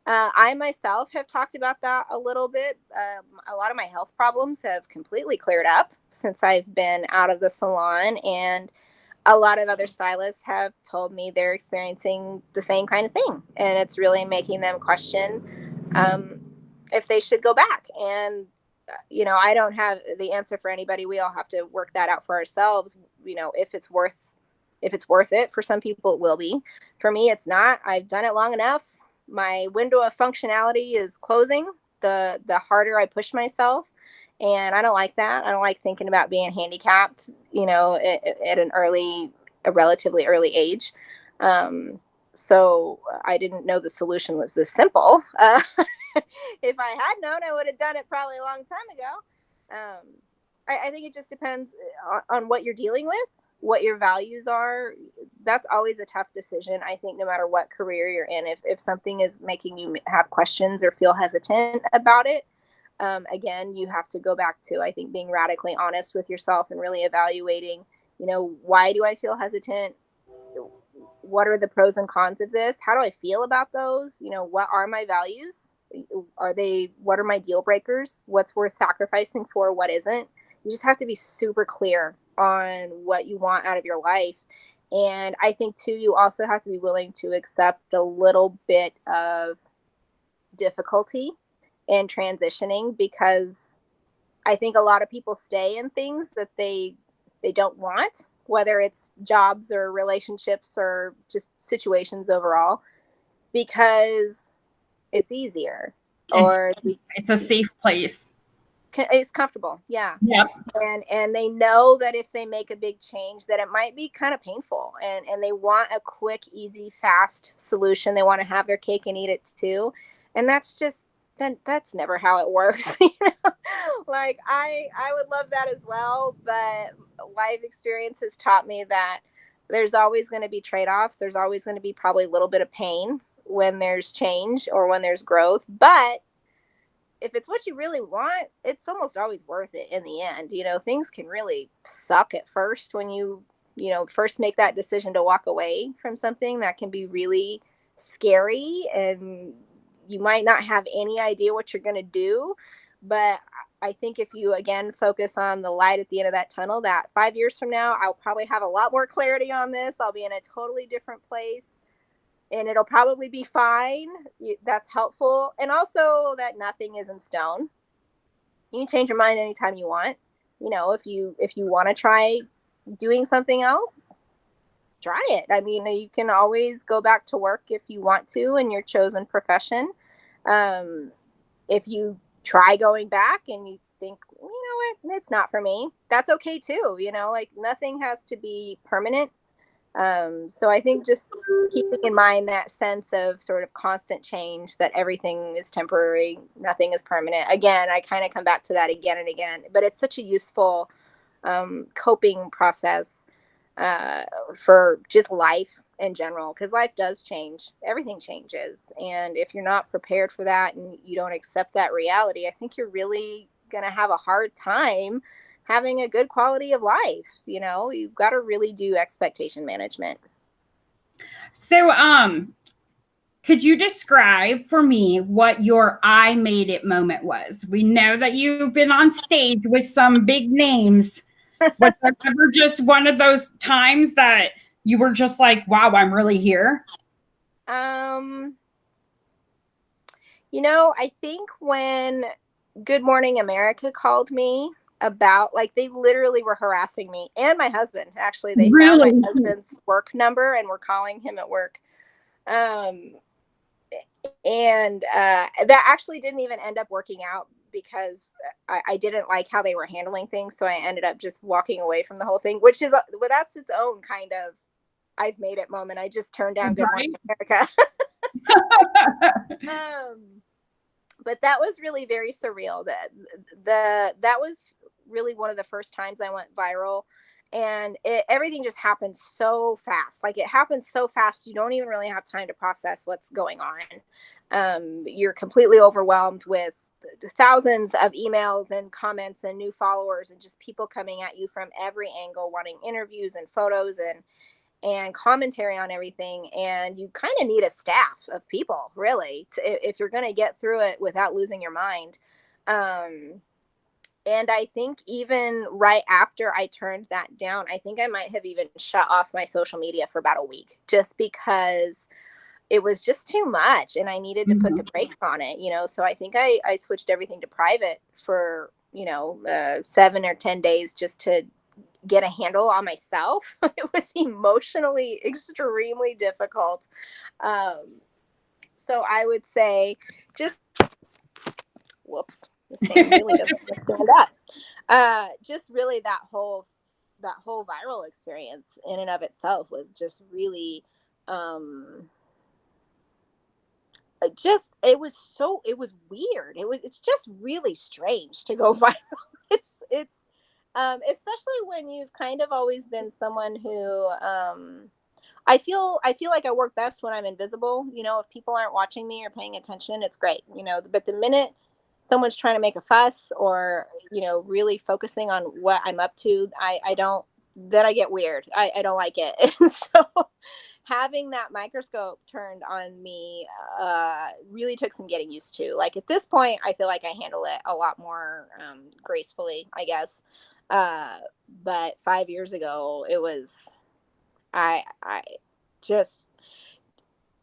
I myself have talked about that a little bit. A lot of my health problems have completely cleared up since I've been out of the salon, and a lot of other stylists have told me they're experiencing the same kind of thing, and it's really making them question if they should go back. And I don't have the answer for anybody. We all have to work that out for ourselves. If it's worth it. For some people it will be. For me, it's not. I've done it long enough. My window of functionality is closing the harder I push myself. And I don't like that. I don't like thinking about being handicapped, at a relatively early age. So I didn't know the solution was this simple. if I had known, I would have done it probably a long time ago. I think it just depends on what you're dealing with, what your values are. That's always a tough decision, I think, no matter what career you're in. If something is making you have questions or feel hesitant about it, again, you have to go back to, I think, being radically honest with yourself and really evaluating, why do I feel hesitant? What are the pros and cons of this? How do I feel about those? What are my values? What are my deal breakers? What's worth sacrificing for? What isn't? You just have to be super clear on what you want out of your life. And I think too, you also have to be willing to accept a little bit of difficulty in transitioning, because I think a lot of people stay in things that they don't want, whether it's jobs or relationships or just situations overall, because it's easier, or it's a safe place. It's comfortable. Yeah. Yep. And they know that if they make a big change, that it might be kind of painful, and they want a quick, easy, fast solution. They want to have their cake and eat it too. And that's never how it works. Like I would love that as well, but life experience has taught me that there's always going to be trade-offs. There's always going to be probably a little bit of pain when there's change or when there's growth, but if it's what you really want, it's almost always worth it in the end. Things can really suck at first when you first make that decision to walk away from something. That can be really scary, and you might not have any idea what you're going to do. But I think if you, again, focus on the light at the end of that tunnel, that 5 years from now, I'll probably have a lot more clarity on this. I'll be in a totally different place, and it'll probably be fine. That's helpful. And also that nothing is in stone. You can change your mind anytime you want. If you want to try doing something else, try it. I mean, you can always go back to work if you want to in your chosen profession. If you try going back and you think, what, it's not for me, that's okay too. Like nothing has to be permanent. So I think just keeping in mind that sense of sort of constant change, that everything is temporary, nothing is permanent. Again, I kind of come back to that again and again, but it's such a useful coping process for just life in general, because life does change. Everything changes. And if you're not prepared for that and you don't accept that reality, I think you're really going to have a hard time having a good quality of life. You've got to really do expectation management. So, could you describe for me what your I made it moment was? We know that you've been on stage with some big names. Was there ever just one of those times that you were just like, wow, I'm really here? I think when Good Morning America called me about, like, they literally were harassing me and my husband. Actually, they found my husband's work number and were calling him at work. And that actually didn't even end up working out, because I didn't like how they were handling things. So I ended up just walking away from the whole thing, which is, well, that's its own kind of I've made it moment. I just turned down Good Morning America. But that was really very surreal. That was really one of the first times I went viral, and everything just happened so fast. Like, it happened so fast, you don't even really have time to process what's going on. You're completely overwhelmed with thousands of emails and comments and new followers, and just people coming at you from every angle, wanting interviews and photos and commentary on everything. And you kind of need a staff of people, really, if you're going to get through it without losing your mind. And I think even right after I turned that down, I think I might have even shut off my social media for about a week, just because it was just too much and I needed to put the brakes on it, So I think I switched everything to private for, 7 or 10 days, just to get a handle on myself. It was emotionally extremely difficult. So I would say just, whoops, this thing really doesn't stand up. Just really that whole viral experience in and of itself was just really it was weird. It's just really strange to go viral. It's especially when you've kind of always been someone who, I feel like I work best when I'm invisible. If people aren't watching me or paying attention, it's great, but the minute someone's trying to make a fuss or, really focusing on what I'm up to, I don't, then I get weird. I don't like it. And so having that microscope turned on me really took some getting used to. Like at this point, I feel like I handle it a lot more gracefully, I guess. But 5 years ago, it was, I just,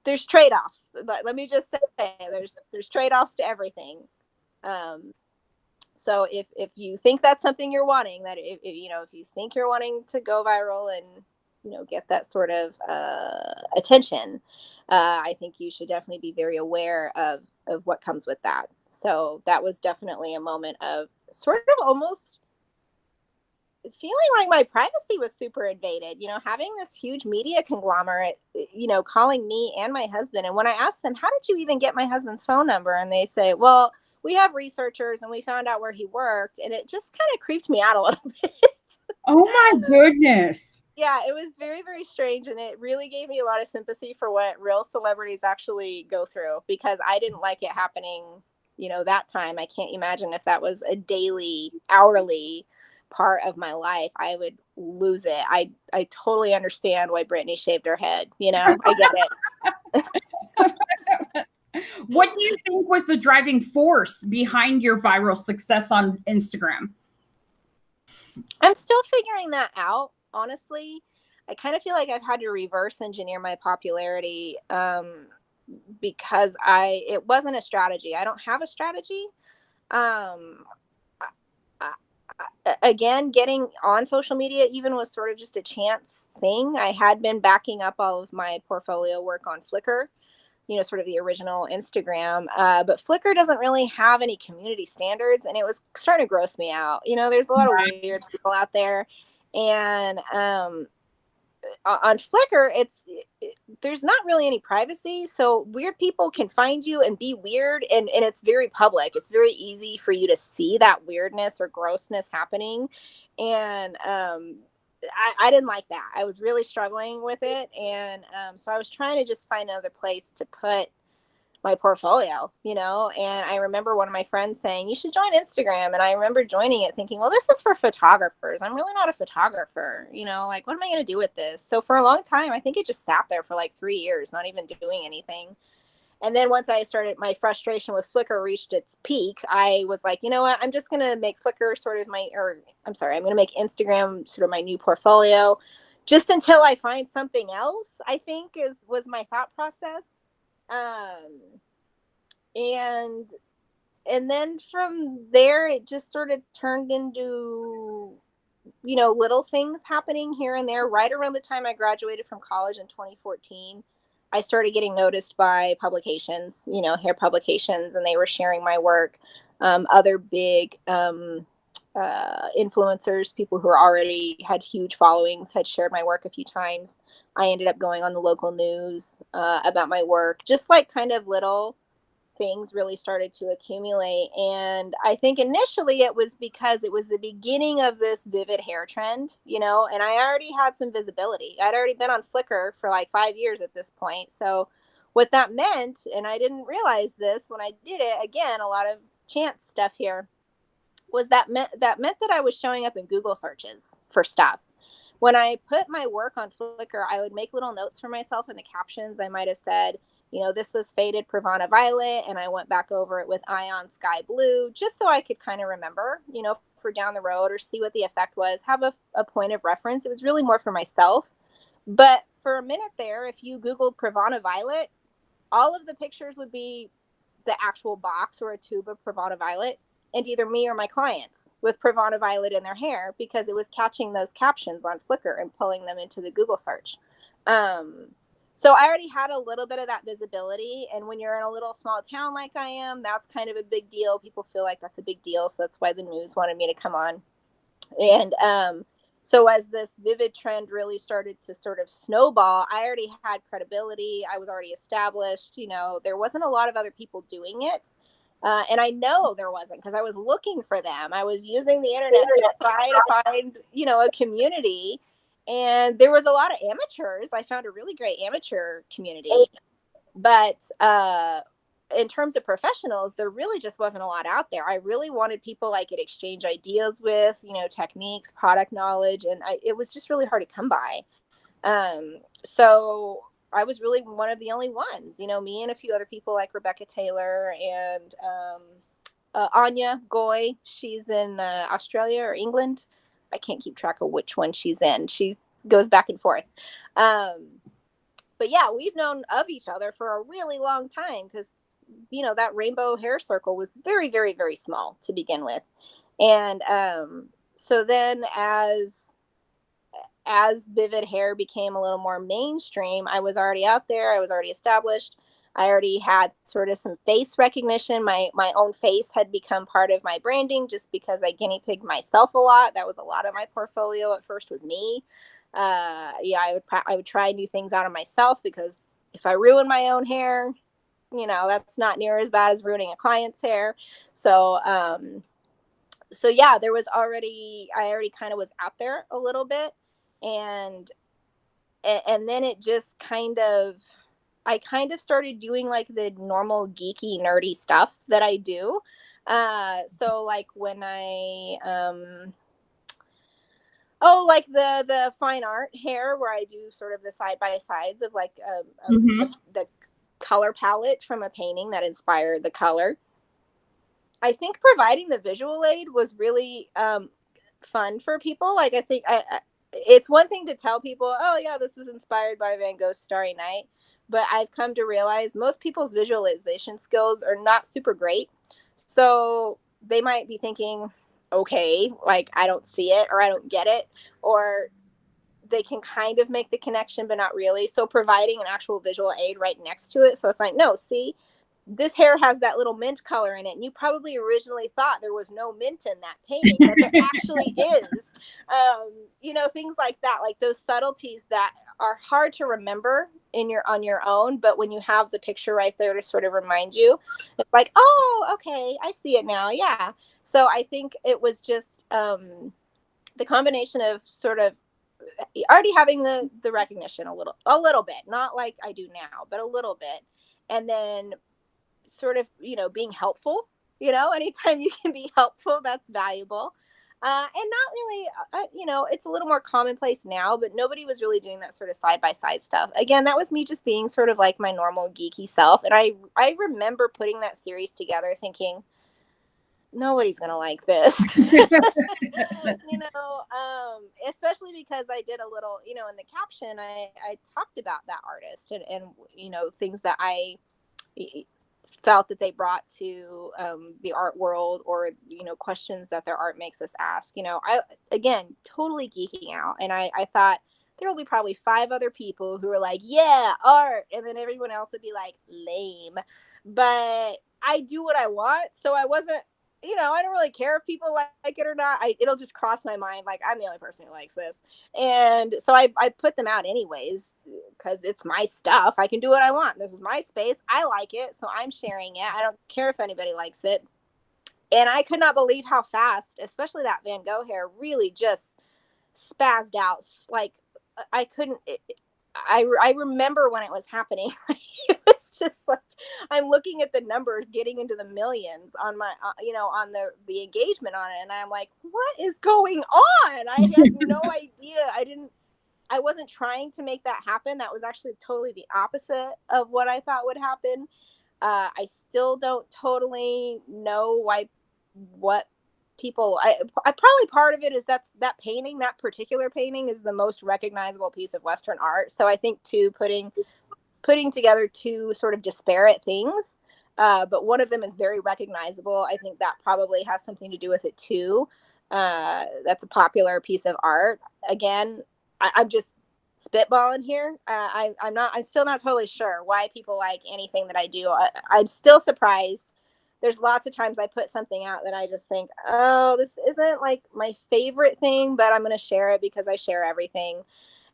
there's trade-offs. Let me just say, there's trade-offs to everything. So if you think that's something you're wanting, that if you think you're wanting to go viral and, get that sort of attention, I think you should definitely be very aware of what comes with that. So that was definitely a moment of sort of almost feeling like my privacy was super invaded, having this huge media conglomerate, calling me and my husband. And when I asked them, how did you even get my husband's phone number? And they say, well, we have researchers and we found out where he worked. And it just kind of creeped me out a little bit. Oh my goodness. Yeah, it was very, very strange. And it really gave me a lot of sympathy for what real celebrities actually go through, because I didn't like it happening, that time. I can't imagine if that was a daily, hourly part of my life, I would lose it. I totally understand why Brittany shaved her head. I get it. What do you think was the driving force behind your viral success on Instagram? I'm still figuring that out, honestly. I kind of feel like I've had to reverse engineer my popularity because it wasn't a strategy. I don't have a strategy. Again, getting on social media even was sort of just a chance thing. I had been backing up all of my portfolio work on Flickr, sort of the original Instagram. But Flickr doesn't really have any community standards, and it was starting to gross me out. There's a lot of weird people out there. And on Flickr, there's not really any privacy. So weird people can find you and be weird. And it's very public. It's very easy for you to see that weirdness or grossness happening. And I didn't like that. I was really struggling with it. And so I was trying to just find another place to put my portfolio, and I remember one of my friends saying, you should join Instagram. And I remember joining it thinking, well, this is for photographers. I'm really not a photographer, like, what am I going to do with this? So for a long time, I think it just sat there for like 3 years, not even doing anything. And then once I started, my frustration with Flickr reached its peak. I was like, you know what, I'm just going to make Flickr sort of I'm going to make Instagram sort of my new portfolio just until I find something else, I think was my thought process. And then from there, it just sort of turned into, little things happening here and there. Right around the time I graduated from college in 2014, I started getting noticed by publications, hair publications, and they were sharing my work. Other big influencers, people who already had huge followings, had shared my work a few times. I ended up going on the local news about my work. Just like kind of little things really started to accumulate. And I think initially it was because it was the beginning of this vivid hair trend, and I already had some visibility. I'd already been on Flickr for like 5 years at this point. So what that meant, and I didn't realize this when I did it, again, a lot of chance stuff here, was that meant that I was showing up in Google searches for stuff. When I put my work on Flickr, I would make little notes for myself in the captions. I might have said, this was faded Pravana Violet, and I went back over it with Ion Sky Blue, just so I could kind of remember, for down the road, or see what the effect was, have a point of reference. It was really more for myself. But for a minute there, if you Googled Pravana Violet, all of the pictures would be the actual box or a tube of Pravana Violet, and either me or my clients with Pravana Violet in their hair, because it was catching those captions on Flickr and pulling them into the Google search. So I already had a little bit of that visibility. And when you're in a little small town like I am, that's kind of a big deal. People feel like that's a big deal. So that's why the news wanted me to come on. And So as this vivid trend really started to sort of snowball, I already had credibility. I was already established. There wasn't a lot of other people doing it. And I know there wasn't, because I was looking for them. I was using the internet to try to find, a community. And there was a lot of amateurs. I found a really great amateur community. But in terms of professionals, there really just wasn't a lot out there. I really wanted people I could exchange ideas with, techniques, product knowledge, and it was just really hard to come by. So I was really one of the only ones, me and a few other people like Rebecca Taylor and Anya Goy. She's in Australia or England. I can't keep track of which one she's in. She goes back and forth. But yeah, we've known of each other for a really long time, because that rainbow hair circle was very, very, very small to begin with. And so then as vivid hair became a little more mainstream, I was already out there. I was already established. I already had sort of some face recognition. My own face had become part of my branding, just because I guinea pigged myself a lot. That was a lot of my portfolio at first, was me. I would try new things out of myself, because if I ruin my own hair, that's not near as bad as ruining a client's hair. So yeah, I already kind of was out there a little bit. And then it just I kind of started doing like the normal geeky, nerdy stuff that I do. So like when like the fine art hair, where I do sort of the side by sides of like the color palette from a painting that inspired the color. I think providing the visual aid was really fun for people. Like, I think it's one thing to tell people, oh yeah, this was inspired by Van Gogh's Starry Night, but I've come to realize most people's visualization skills are not super great. So they might be thinking, okay, like I don't see it, or I don't get it, or they can kind of make the connection, but not really. So providing an actual visual aid right next to it. So it's like, no, see, this hair has that little mint color in it. And you probably originally thought there was no mint in that painting, but there actually is. Things like that, like those subtleties that are hard to remember on your own. But when you have the picture right there to sort of remind you, it's like, oh, okay, I see it now. Yeah. So I think it was just the combination of sort of already having the recognition a little bit, not like I do now, but a little bit. And then sort of, being helpful, anytime you can be helpful, that's valuable. And not really, it's a little more commonplace now, but nobody was really doing that sort of side by side stuff. Again, that was me just being sort of like my normal geeky self. And I remember putting that series together thinking, nobody's going to like this, especially because I did a little, in the caption, I talked about that artist and things that I felt that they brought to the art world, or questions that their art makes us ask. I, again, totally geeking out, and I thought there will be probably 5 other people who are like, yeah, art, and then everyone else would be like, lame. But I do what I want, so I wasn't, I don't really care if people like it or not. It'll just cross my mind, like, I'm the only person who likes this. And so I put them out anyways, because it's my stuff. I can do what I want. This is my space. I like it, so I'm sharing it. I don't care if anybody likes it. And I could not believe how fast, especially that Van Gogh hair, really just spazzed out. Like, I couldn't... I remember when it was happening. It was just like, I'm looking at the numbers getting into the millions on my, on the engagement on it. And I'm like, what is going on? I had no idea. I wasn't trying to make that happen. That was actually totally the opposite of what I thought would happen. I still don't totally know what people, I probably part of it is that particular painting is the most recognizable piece of Western art. So I think too, putting together 2 sort of disparate things, but one of them is very recognizable. I think that probably has something to do with it too. That's a popular piece of art. Again, I'm just spitballing here. I'm still not totally sure why people like anything that I do. I'm still surprised there's lots of times I put something out that I just think, oh, this isn't like my favorite thing, but I'm going to share it because I share everything.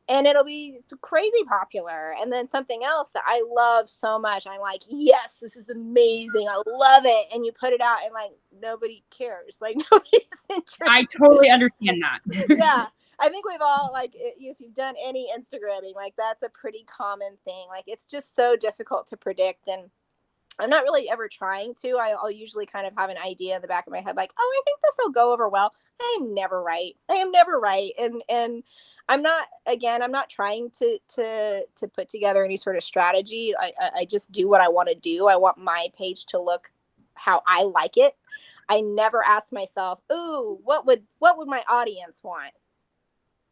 And it'll be crazy popular. And then something else that I love so much, I'm like, yes, this is amazing. I love it. And you put it out and like, nobody cares. Like nobody's interested. I totally understand that. Yeah. I think we've all, like, if you've done any Instagramming, like that's a pretty common thing. Like it's just so difficult to predict. And I'm not really ever trying to. I'll usually kind of have an idea in the back of my head, like, oh, I think this will go over well. I am never right. And I'm not trying to put together any sort of strategy. I just do what I want to do. I want my page to look how I like it. I never ask myself, ooh, what would my audience want?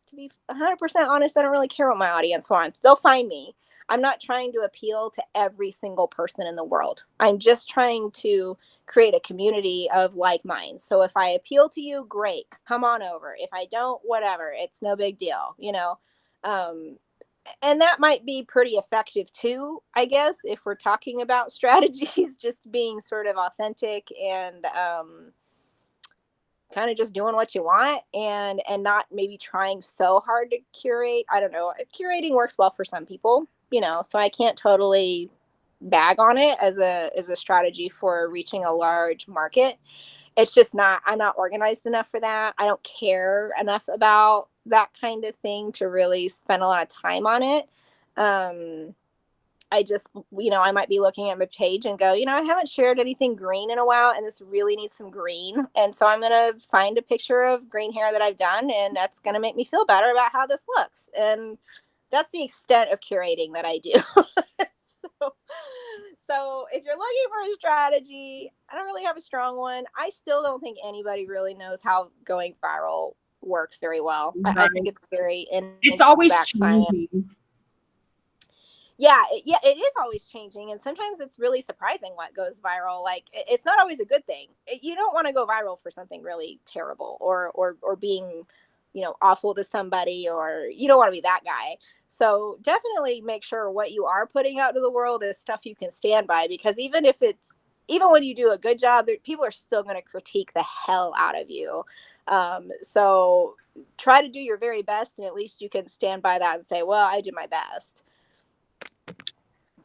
To be 100% honest, I don't really care what my audience wants. They'll find me. I'm not trying to appeal to every single person in the world. I'm just trying to create a community of like minds. So if I appeal to you, great, come on over. If I don't, whatever, it's no big deal, you know? And that might be pretty effective too, I guess, if we're talking about strategies, just being sort of authentic and kind of just doing what you want and not maybe trying so hard to curate. I don't know. Curating works well for some people, you know, so I can't totally bag on it as a strategy for reaching a large market. It's just not, I'm not organized enough for that. I don't care enough about that kind of thing to really spend a lot of time on it. I just, you know, I might be looking at my page and go, you know, I haven't shared anything green in a while and this really needs some green. And so I'm going to find a picture of green hair that I've done and that's going to make me feel better about how this looks. And that's the extent of curating that I do. So if you're looking for a strategy, I don't really have a strong one. I still don't think anybody really knows how going viral works very well. Right. I think it's very it's always changing. Yeah, it is always changing. And sometimes it's really surprising what goes viral. Like it's not always a good thing. You don't want to go viral for something really terrible or being, you know, awful to somebody, or you don't want to be that guy. So definitely make sure what you are putting out to the world is stuff you can stand by, because even when you do a good job, people are still going to critique the hell out of you. So try to do your very best, and at least you can stand by that and say, well, I did my best.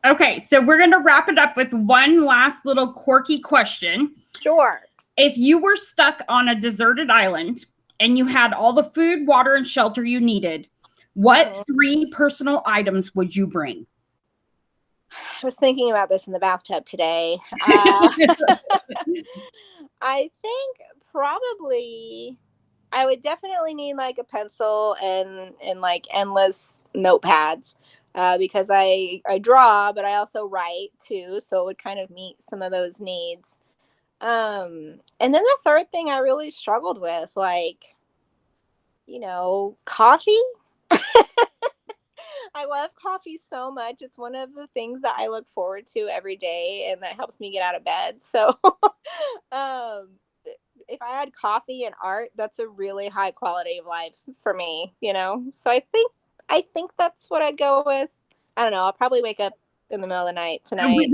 Okay, so we're going to wrap it up with one last little quirky question. Sure. If you were stuck on a deserted island and you had all the food, water, and shelter you needed, what 3 personal items would you bring? I was thinking about this in the bathtub today. I think probably I would definitely need like a pencil and like endless notepads. Because I draw, but I also write too. So it would kind of meet some of those needs. And then the third thing I really struggled with, like, you know, coffee. I love coffee so much. It's one of the things that I look forward to every day and that helps me get out of bed. So if I had coffee and art, that's a really high quality of life for me, you know? So I think that's what I'd go with. I don't know. I'll probably wake up in the middle of the night tonight.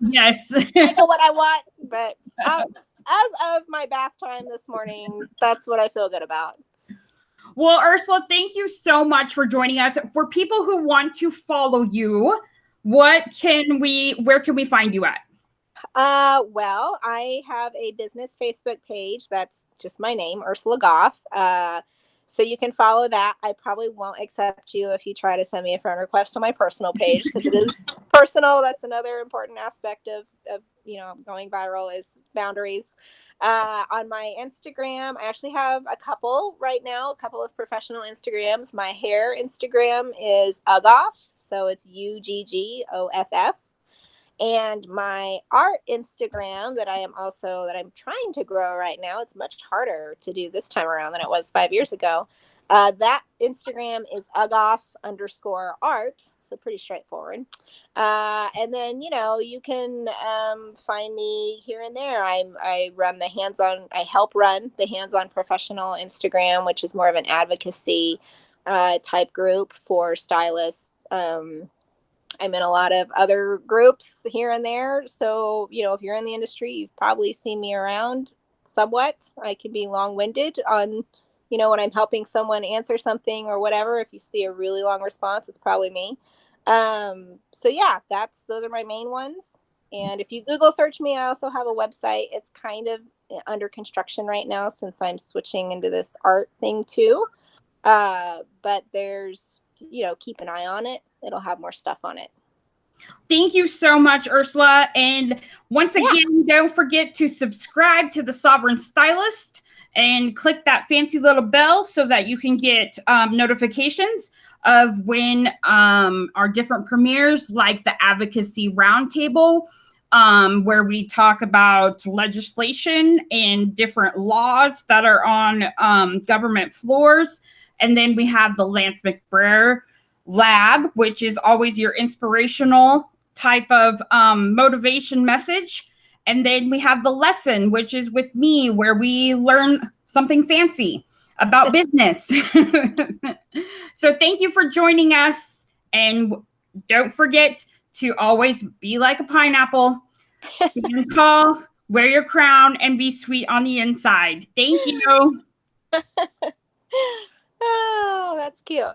Yes. I know what I want, but as of my bath time this morning, that's what I feel good about. Well, Ursula, thank you so much for joining us. For people who want to follow you, where can we find you at? Well, I have a business Facebook page. That's just my name, Ursula Goff. So you can follow that. I probably won't accept you if you try to send me a friend request on my personal page, because it is personal. That's another important aspect of you know, going viral is boundaries. On my Instagram, I actually have a couple right now, a couple of professional Instagrams. My hair Instagram is Goff, so it's UGGOFF. And my art Instagram that I'm trying to grow right now, it's much harder to do this time around than it was 5 years ago. That Instagram is _art, so pretty straightforward. And then, you know, you can find me here and there. I help run the Hands-On Professional Instagram, which is more of an advocacy type group for stylists. I'm in a lot of other groups here and there. So, if you're in the industry, you've probably seen me around somewhat. I can be long-winded on, when I'm helping someone answer something or whatever. If you see a really long response, it's probably me. So yeah, those are my main ones. And if you Google search me, I also have a website. It's kind of under construction right now since I'm switching into this art thing too. But there's, keep an eye on it. It'll have more stuff on it. Thank you so much, Ursula. And once again, don't forget to subscribe to the Sovereign Stylist and click that fancy little bell so that you can get notifications of when our different premieres, like the Advocacy Roundtable, where we talk about legislation and different laws that are on government floors. And then we have the Lance McBrayer Lab, which is always your inspirational type of motivation message. And then we have the lesson, which is with me, where we learn something fancy about business. So thank you for joining us. And don't forget to always be like a pineapple. Call, wear your crown, and be sweet on the inside. Thank you. Oh, that's cute.